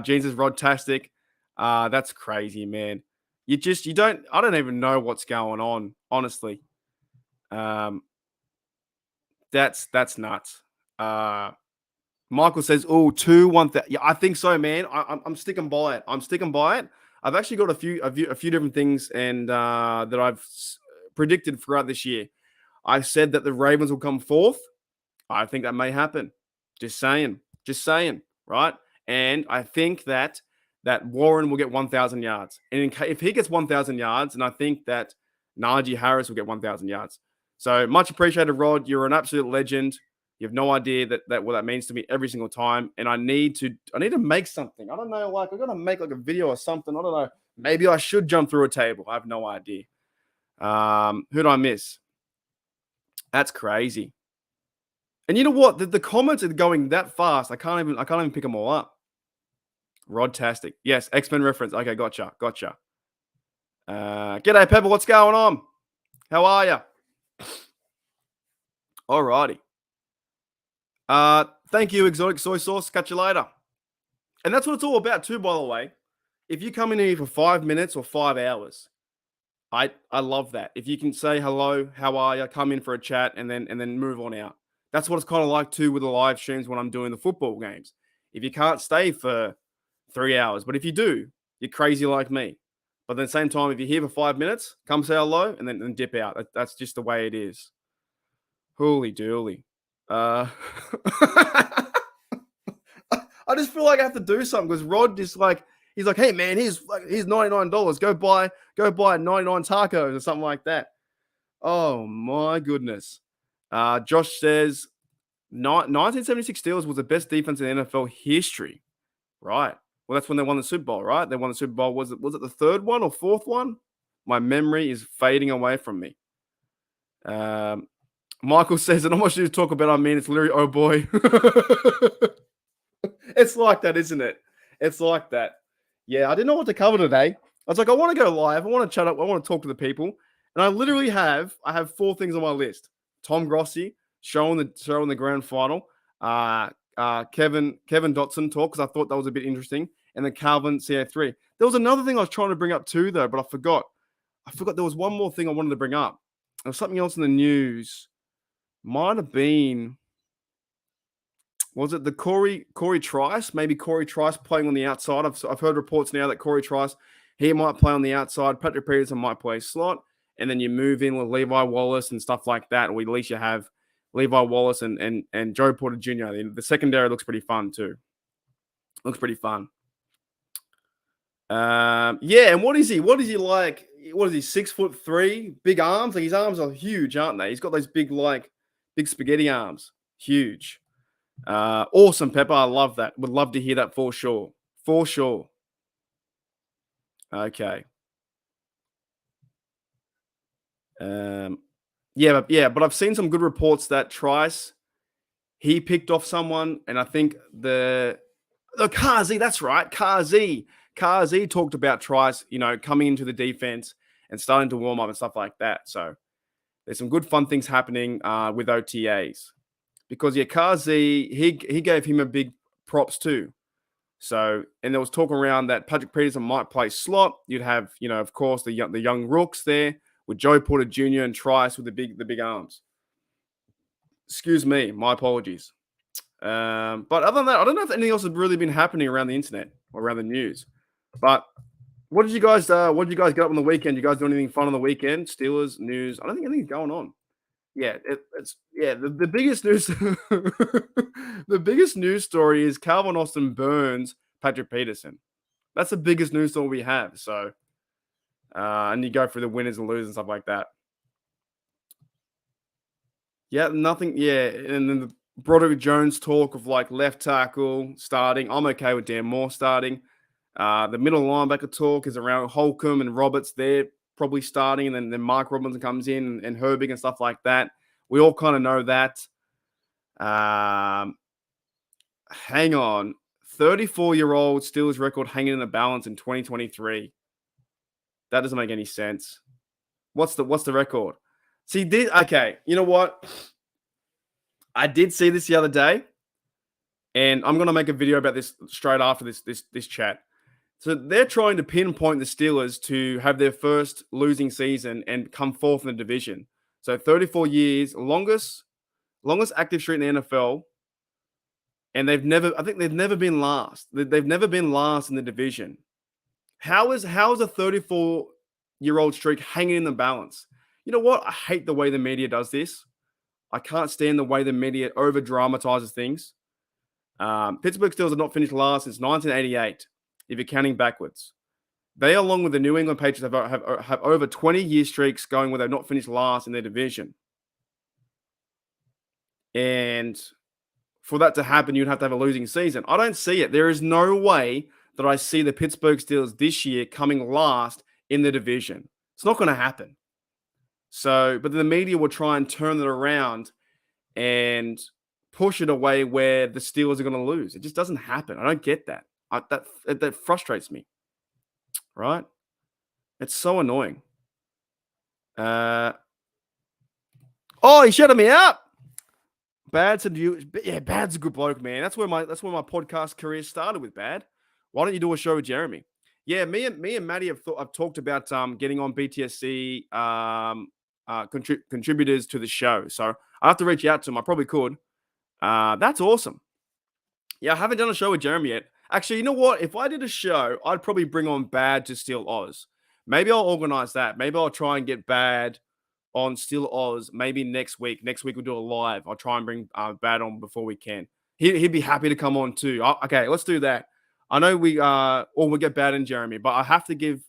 Jeans is Rodtastic. That's crazy, man. I don't even know what's going on, honestly. That's nuts. Michael says, "Oh, 1,000." Yeah, I think so, man. I'm sticking by it. I've actually got a few different things and that I've predicted throughout this year. I said that the Ravens will come fourth. I think that may happen. Just saying, right? And I think that Warren will get 1,000 yards. And if he gets 1,000 yards, and I think that Najee Harris will get 1,000 yards. So much appreciated, Rod. You're an absolute legend. You have no idea that what that means to me every single time. And I need to make something. I don't know, I've got to make like a video or something. I don't know. Maybe I should jump through a table. I have no idea. Who'd I miss? That's crazy. And you know what? The comments are going that fast. I can't even pick them all up. Rodtastic. Yes, X-Men reference. Okay, gotcha. G'day, Pepper. What's going on? How are you? Alrighty. Thank you, Exotic Soy Sauce. Catch you later. And that's what it's all about too, by the way. If you come in here for 5 minutes or 5 hours, I love that. If you can say hello, how are you, come in for a chat, and then move on out. That's what it's kind of like too with the live streams when I'm doing the football games. If you can't stay for 3 hours, but if you do, you're crazy like me. But at the same time, if you're here for 5 minutes, come say hello and then dip out. That's just the way it is. Holy dooly. I just feel like I have to do something because Rod is like, he's like, hey man, here's $99. Go buy 99 tacos or something like that. Oh my goodness. Josh says 1976 Steelers was the best defense in NFL history. Right. Well, that's when they won the Super Bowl, right? They won the Super Bowl. Was it the third one or fourth one? My memory is fading away from me. Michael says, and I want you to talk about, I mean, it's literally, oh boy. It's like that, isn't it? It's like that. Yeah, I didn't know what to cover today. I was like, I want to go live. I want to chat up. I want to talk to the people. And I have 4 things on my list. Tom Grossi showing the grand final. Kevin Dotson talk, because I thought that was a bit interesting. And then Calvin CA3. There was another thing I was trying to bring up too, though, but I forgot. There was one more thing I wanted to bring up. There was something else in the news. Might have been, was it the Corey Trice? Maybe Corey Trice playing on the outside. I've heard reports now that Corey Trice, he might play on the outside. Patrick Peterson might play slot. And then you move in with Levi Wallace and stuff like that. Or at least you have Levi Wallace and Joe Porter Jr. The secondary looks pretty fun too. Looks pretty fun. Yeah, and what is he? What is he like? What is he? 6'3", big arms. Like his arms are huge, aren't they? He's got those big spaghetti arms. Huge. Awesome, Pepper. I love that. Would love to hear that for sure. For sure. Okay. But I've seen some good reports that Trice, he picked off someone, and I think the Kazi, that's right, Kazi talked about Trice, coming into the defense and starting to warm up and stuff like that. So there's some good fun things happening with OTAs, because Kazi, he gave him a big props too. So, and there was talk around that Patrick Peterson might play slot. You'd have, of course, the young rooks there with Joe Porter Jr. and Trice with the big arms. Excuse me, my apologies. But other than that, I don't know if anything else has really been happening around the internet or around the news. But what did you guys get up on the weekend? You guys do anything fun on the weekend? Steelers news? I don't think anything's going on. Yeah, the biggest news the biggest news story is Calvin Austin burns Patrick Peterson. That's the biggest news story we have. So and you go through the winners and losers and stuff like that. Yeah, nothing. Yeah, and then the Broderick Jones talk of like left tackle starting. I'm okay with Dan Moore starting. The middle linebacker talk is around Holcomb and Roberts. They're probably starting, and then Mark Robinson comes in and Herbig and stuff like that. We all kind of know that. Hang on. 34-year-old Steelers record hanging in the balance in 2023. That doesn't make any sense. What's the record? See, okay, you know what? I did see this the other day, and I'm going to make a video about this straight after this chat. So they're trying to pinpoint the Steelers to have their first losing season and come fourth in the division. So 34 years, longest active streak in the NFL, and they've never been last. They've never been last in the division. How is a 34-year-old streak hanging in the balance? You know what? I hate the way the media does this. I can't stand the way the media over-dramatizes things. Pittsburgh Steelers have not finished last since 1988, if you're counting backwards. They, along with the New England Patriots, have over 20-year streaks going where they've not finished last in their division. And for that to happen, you'd have to have a losing season. I don't see it. There is no way that I see the Pittsburgh Steelers this year coming last in the division. It's not going to happen. So, but the media will try and turn it around and push it away where the Steelers are going to lose. It just doesn't happen. I don't get that. That frustrates me. Right? It's so annoying. Oh, he shouted me out. Bad's a good bloke, man. That's where my podcast career started with Bad. Why don't you do a show with Jeremy? Yeah, me and Maddie have talked about getting on BTSC contributors to the show. So I have to reach out to him. I probably could. That's awesome. Yeah, I haven't done a show with Jeremy yet. Actually, you know what? If I did a show, I'd probably bring on Bad to Steel Oz. Maybe I'll organize that. Maybe I'll try and get Bad on Steel Oz. Maybe next week. Next week we'll do a live. I'll try and bring Bad on before we can. He'd be happy to come on too. Okay, let's do that. I know we'll get Bad and Jeremy, but I have to give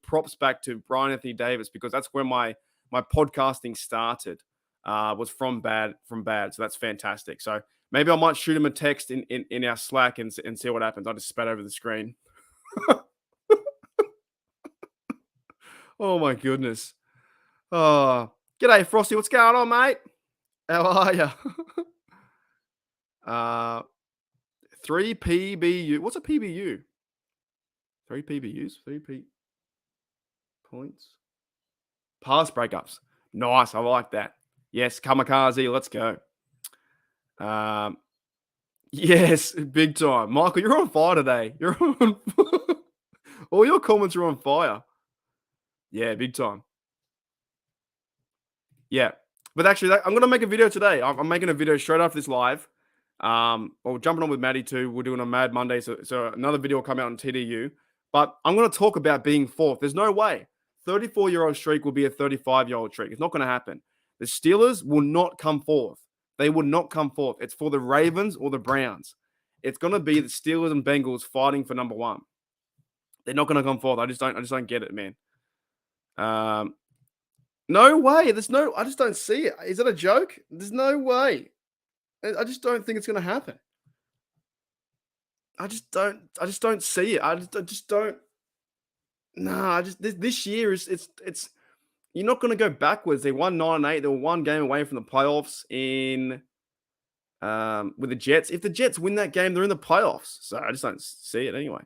props back to Brian Anthony Davis, because that's where my podcasting started. Was from Bad. So that's fantastic. So maybe I might shoot him a text in our Slack and see what happens. I just spat over the screen. Oh my goodness. Oh, G'day, Frosty. What's going on, mate? How are you? 3 PBU. What's a PBU? 3 PBUs? 3 points? Pass breakups. Nice. I like that. Yes, kamikaze. Let's go. Yes, big time. Michael, you're on fire today. You're on all your comments are on fire. Yeah, big time. Yeah. But actually, I'm going to make a video today. I'm making a video straight after this live. Or jumping on with Maddie too. We're doing a Mad Monday. So another video will come out on TDU. But I'm going to talk about being fourth. There's no way 34-year-old streak will be a 35-year-old streak. It's not going to happen. The Steelers will not come fourth. They would not come fourth. It's for the Ravens or the Browns. It's going to be the Steelers and Bengals fighting for number one. They're not going to come fourth. I just don't get it, man. No way. I just don't see it. Is that a joke? There's no way. I just don't think it's going to happen. I just don't see it. I just don't. Nah, this year it's you're not going to go backwards. They won 9-8. They were one game away from the playoffs with the Jets. If the Jets win that game, they're in the playoffs. So I just don't see it anyway.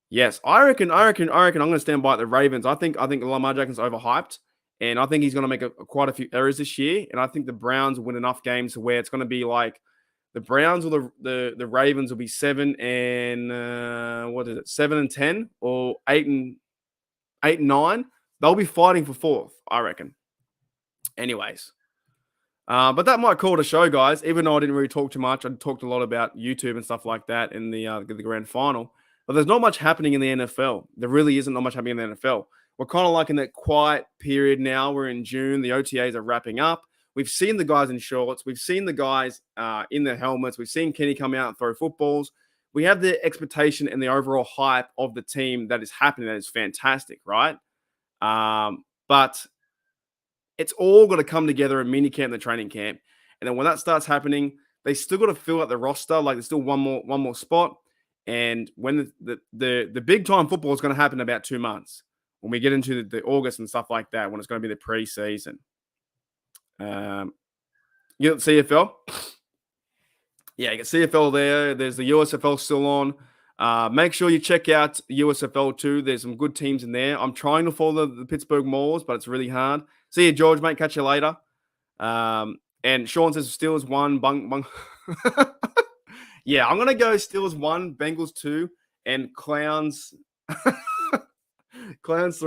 Yes, I reckon I'm going to stand by the Ravens. I think Lamar Jackson's overhyped, and I think he's going to make quite a few errors this year. And I think the Browns will win enough games to where it's going to be like the Browns or the Ravens will be 7 and 7-10 or 8-9. They'll be fighting for fourth, I reckon. Anyways, but that might call it a show, guys. Even though I didn't really talk too much, I talked a lot about YouTube and stuff like that in the grand final. But there's not much happening in the NFL. There really isn't not much happening in the NFL. We're kind of like in that quiet period now. We're in June. The OTAs are wrapping up. We've seen the guys in shorts. We've seen the guys in their helmets. We've seen Kenny come out and throw footballs. We have the expectation and the overall hype of the team that is happening. That is fantastic, right? But it's all got to come together in minicamp and the training camp. And then when that starts happening, they still got to fill out the roster. Like there's still one more spot. And when the big time football is going to happen in about 2 months, when we get into the August and stuff like that, when it's going to be the preseason. You got CFL? Yeah, you got CFL there. There's the USFL still on. Make sure you check out USFL too. There's some good teams in there. I'm trying to follow the Pittsburgh Maulers, but it's really hard. See you, George, mate. Catch you later. And Sean says Steelers 1, bung. Yeah, I'm going to go Steelers 1, Bengals 2, and Clowns 3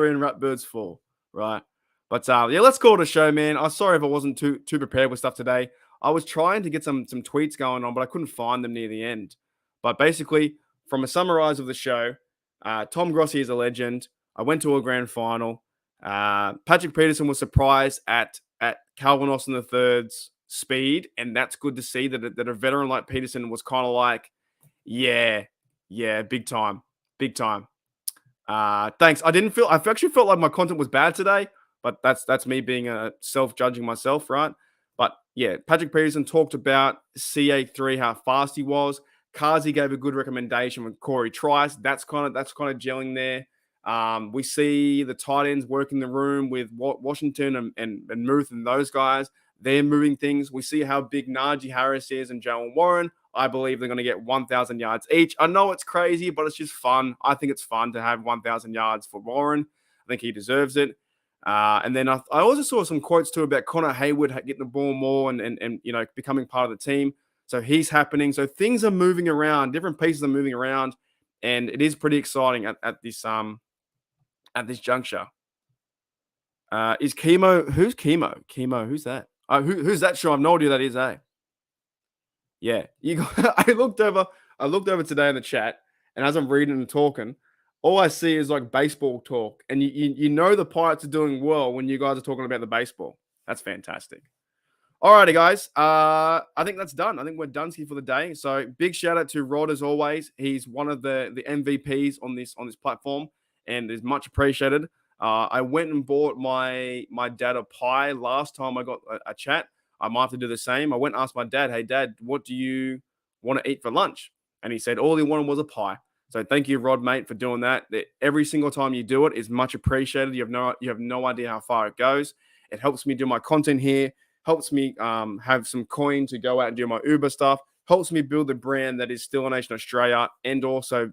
and Ratbirds 4, right? But yeah, let's call it a show, man. I'm sorry if I wasn't too prepared with stuff today. I was trying to get some tweets going on, but I couldn't find them near the end. But basically, from a summarize of the show, Tom Grossi is a legend. I went to a grand final. Patrick Peterson was surprised at Calvin Austin III's speed, and that's good to see that a veteran like Peterson was kind of like, yeah, big time. Thanks. I actually felt like my content was bad today, but that's me being self-judging myself, right? But yeah, Patrick Peterson talked about CA3, how fast he was. Kazi gave a good recommendation with Corey Trice. That's kind of gelling there. We see the tight ends work in the room with Washington and Muth and those guys. They're moving things. We see how big Najee Harris is and Jalen Warren. I believe they're going to get 1,000 yards each. I know it's crazy, but it's just fun. I think it's fun to have 1,000 yards for Warren. I think he deserves it. And then I also saw some quotes too about Connor Hayward getting the ball more and becoming part of the team. So he's happening. So things are moving around. Different pieces are moving around, and it is pretty exciting at this juncture. Is Chemo? Who's Chemo? Chemo? Who's that? Who's that? Sure, I have no idea who that is. Yeah. I looked over today in the chat, and as I'm reading and talking, all I see is like baseball talk, and you know the Pirates are doing well when you guys are talking about the baseball. That's fantastic. Alrighty, guys. I think that's done. I think we're done for the day. So big shout out to Rod as always. He's one of the MVPs on this platform, and is much appreciated. I went and bought my dad a pie last time I got a chat. I might have to do the same. I went and asked my dad, "Hey, Dad, what do you want to eat for lunch?" And he said all he wanted was a pie. So thank you, Rod, mate, for doing that. Every single time you do it is much appreciated. You have no idea how far it goes. It helps me do my content here. Helps me have some coin to go out and do my Uber stuff. Helps me build a brand that is Steeler Nation Australia, and also,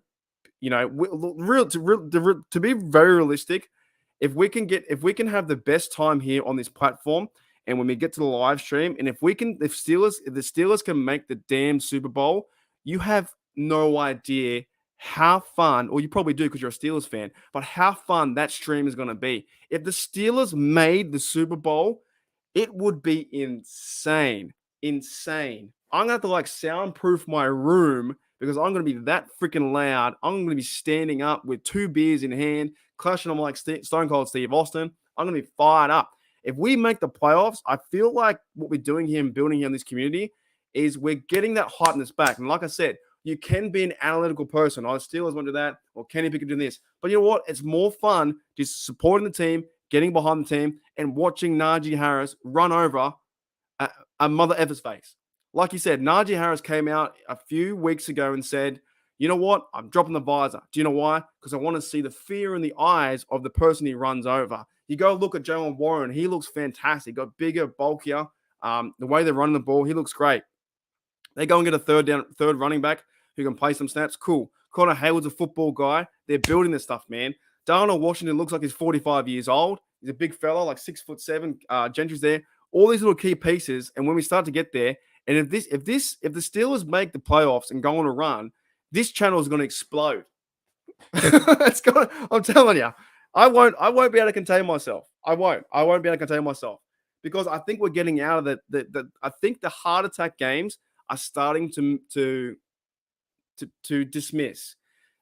to be very realistic, if we can have the best time here on this platform, and when we get to the live stream, and if the Steelers can make the damn Super Bowl, you have no idea how fun, or you probably do because you're a Steelers fan, but how fun that stream is going to be. If the Steelers made the Super Bowl, it would be insane. Insane. I'm going to have to soundproof my room because I'm going to be that freaking loud. I'm going to be standing up with 2 beers in hand, clashing on like Stone Cold Steve Austin. I'm going to be fired up. If we make the playoffs, I feel like what we're doing here and building here in this community is we're getting that hypeness back. And like I said, you can be an analytical person. Oh, the Steelers want to do that, or Kenny Pickett doing this. But you know what? It's more fun just supporting the team, getting behind the team, and watching Najee Harris run over a mother effer's face. Like you said, Najee Harris came out a few weeks ago and said, you know what? I'm dropping the visor. Do you know why? Because I want to see the fear in the eyes of the person he runs over. You go look at Jalen Warren. He looks fantastic. Got bigger, bulkier. The way they're running the ball, he looks great. They go and get a third running back who can play some snaps. Cool. Connor Hayward's a football guy. They're building this stuff, man. Darnell Washington looks like he's 45 years old. He's a big fella, like 6'7". Gentry's there. All these little key pieces. And when we start to get there, and if the Steelers make the playoffs and go on a run, this channel is going to explode. I'm telling you, I won't be able to contain myself. I won't be able to contain myself because I think we're getting out of I think the heart attack games are starting to dismiss.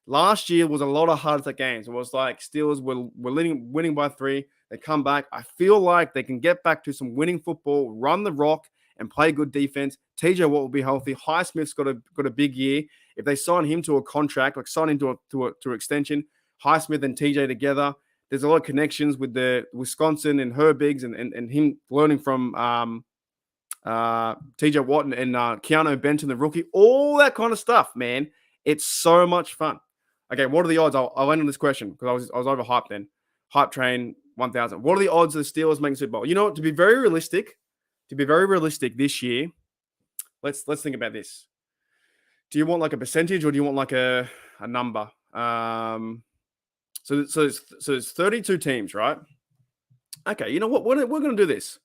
Last year was a lot of heart attack games. It was like Steelers were winning by 3. They come back. I feel like they can get back to some winning football, run the rock, and play good defense. TJ Watt will be healthy. Highsmith's got a big year. If they sign him to a contract, like sign him to an extension, Highsmith and TJ together, there's a lot of connections with the Wisconsin and Herbigs and him learning from TJ Watt and Keanu Benton, the rookie, all that kind of stuff, man. It's so much fun. Okay, what are the odds? I'll end on this question because I was overhyped then. Hype train 1000. What are the odds of the Steelers making Super Bowl? You know what? To be very realistic this year, let's think about this. Do you want like a percentage or do you want like a number? So it's 32 teams, right? Okay, you know what? We're going to do this.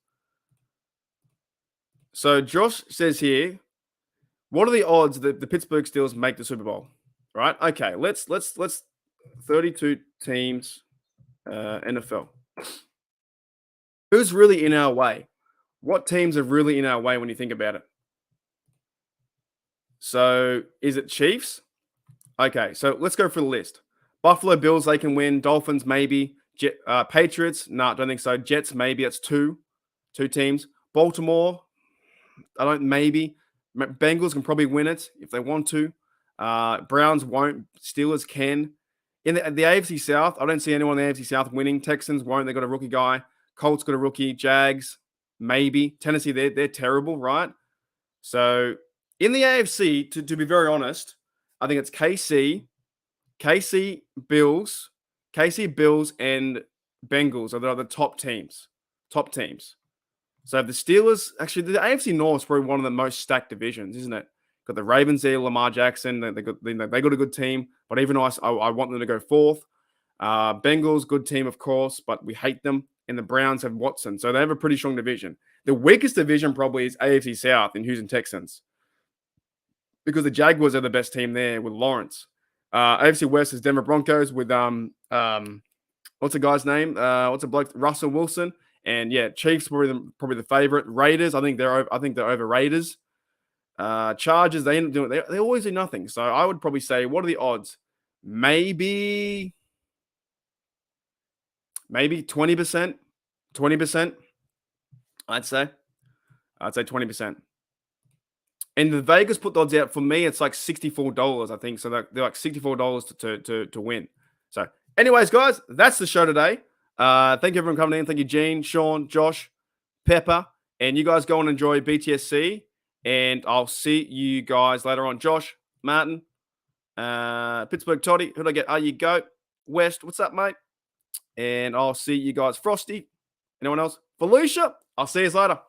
So Josh says here, what are the odds that the Pittsburgh Steelers make the Super Bowl? Right? Okay, let's 32 teams, NFL. Who's really in our way? What teams are really in our way when you think about it? So is it Chiefs? Okay, so let's go through the list. Buffalo Bills, they can win. Dolphins, maybe. Patriots, no, don't think so. Jets, maybe. That's two teams. Baltimore, maybe. Bengals can probably win it if they want to. Browns won't. Steelers can. In the AFC South, I don't see anyone in the AFC South winning. Texans won't. They got a rookie guy. Colts got a rookie. Jags, maybe. Tennessee, they're terrible, right? So in the AFC, to be very honest, I think it's KC, Bills, and Bengals are the top teams. So the Steelers, actually, the AFC North is probably one of the most stacked divisions, isn't it? Got the Ravens there, Lamar Jackson. They got a good team, but even I want them to go fourth. Bengals, good team, of course, but we hate them. And the Browns have Watson, so they have a pretty strong division. The weakest division probably is AFC South in Houston Texans, because the Jaguars are the best team there with Lawrence. AFC West is Denver Broncos with what's the guy's name? What's the bloke? Russell Wilson. And yeah, Chiefs probably the favorite. Raiders, I think they're over Raiders. Chargers, they end up doing they always do nothing. So I would probably say, what are the odds? Maybe 20%. 20%. I'd say 20%. And the Vegas put the odds out for me. It's like $64, I think. So they're like $64 to win. So, anyways, guys, that's the show today. Thank you everyone coming in. Thank you, Gene, Sean, Josh, Pepper, and you guys go and enjoy BTSC. And I'll see you guys later on. Josh, Martin, Pittsburgh Toddy, who'd I get? You Goat, West, what's up, mate? And I'll see you guys. Frosty, Anyone else? Felicia, I'll see you later.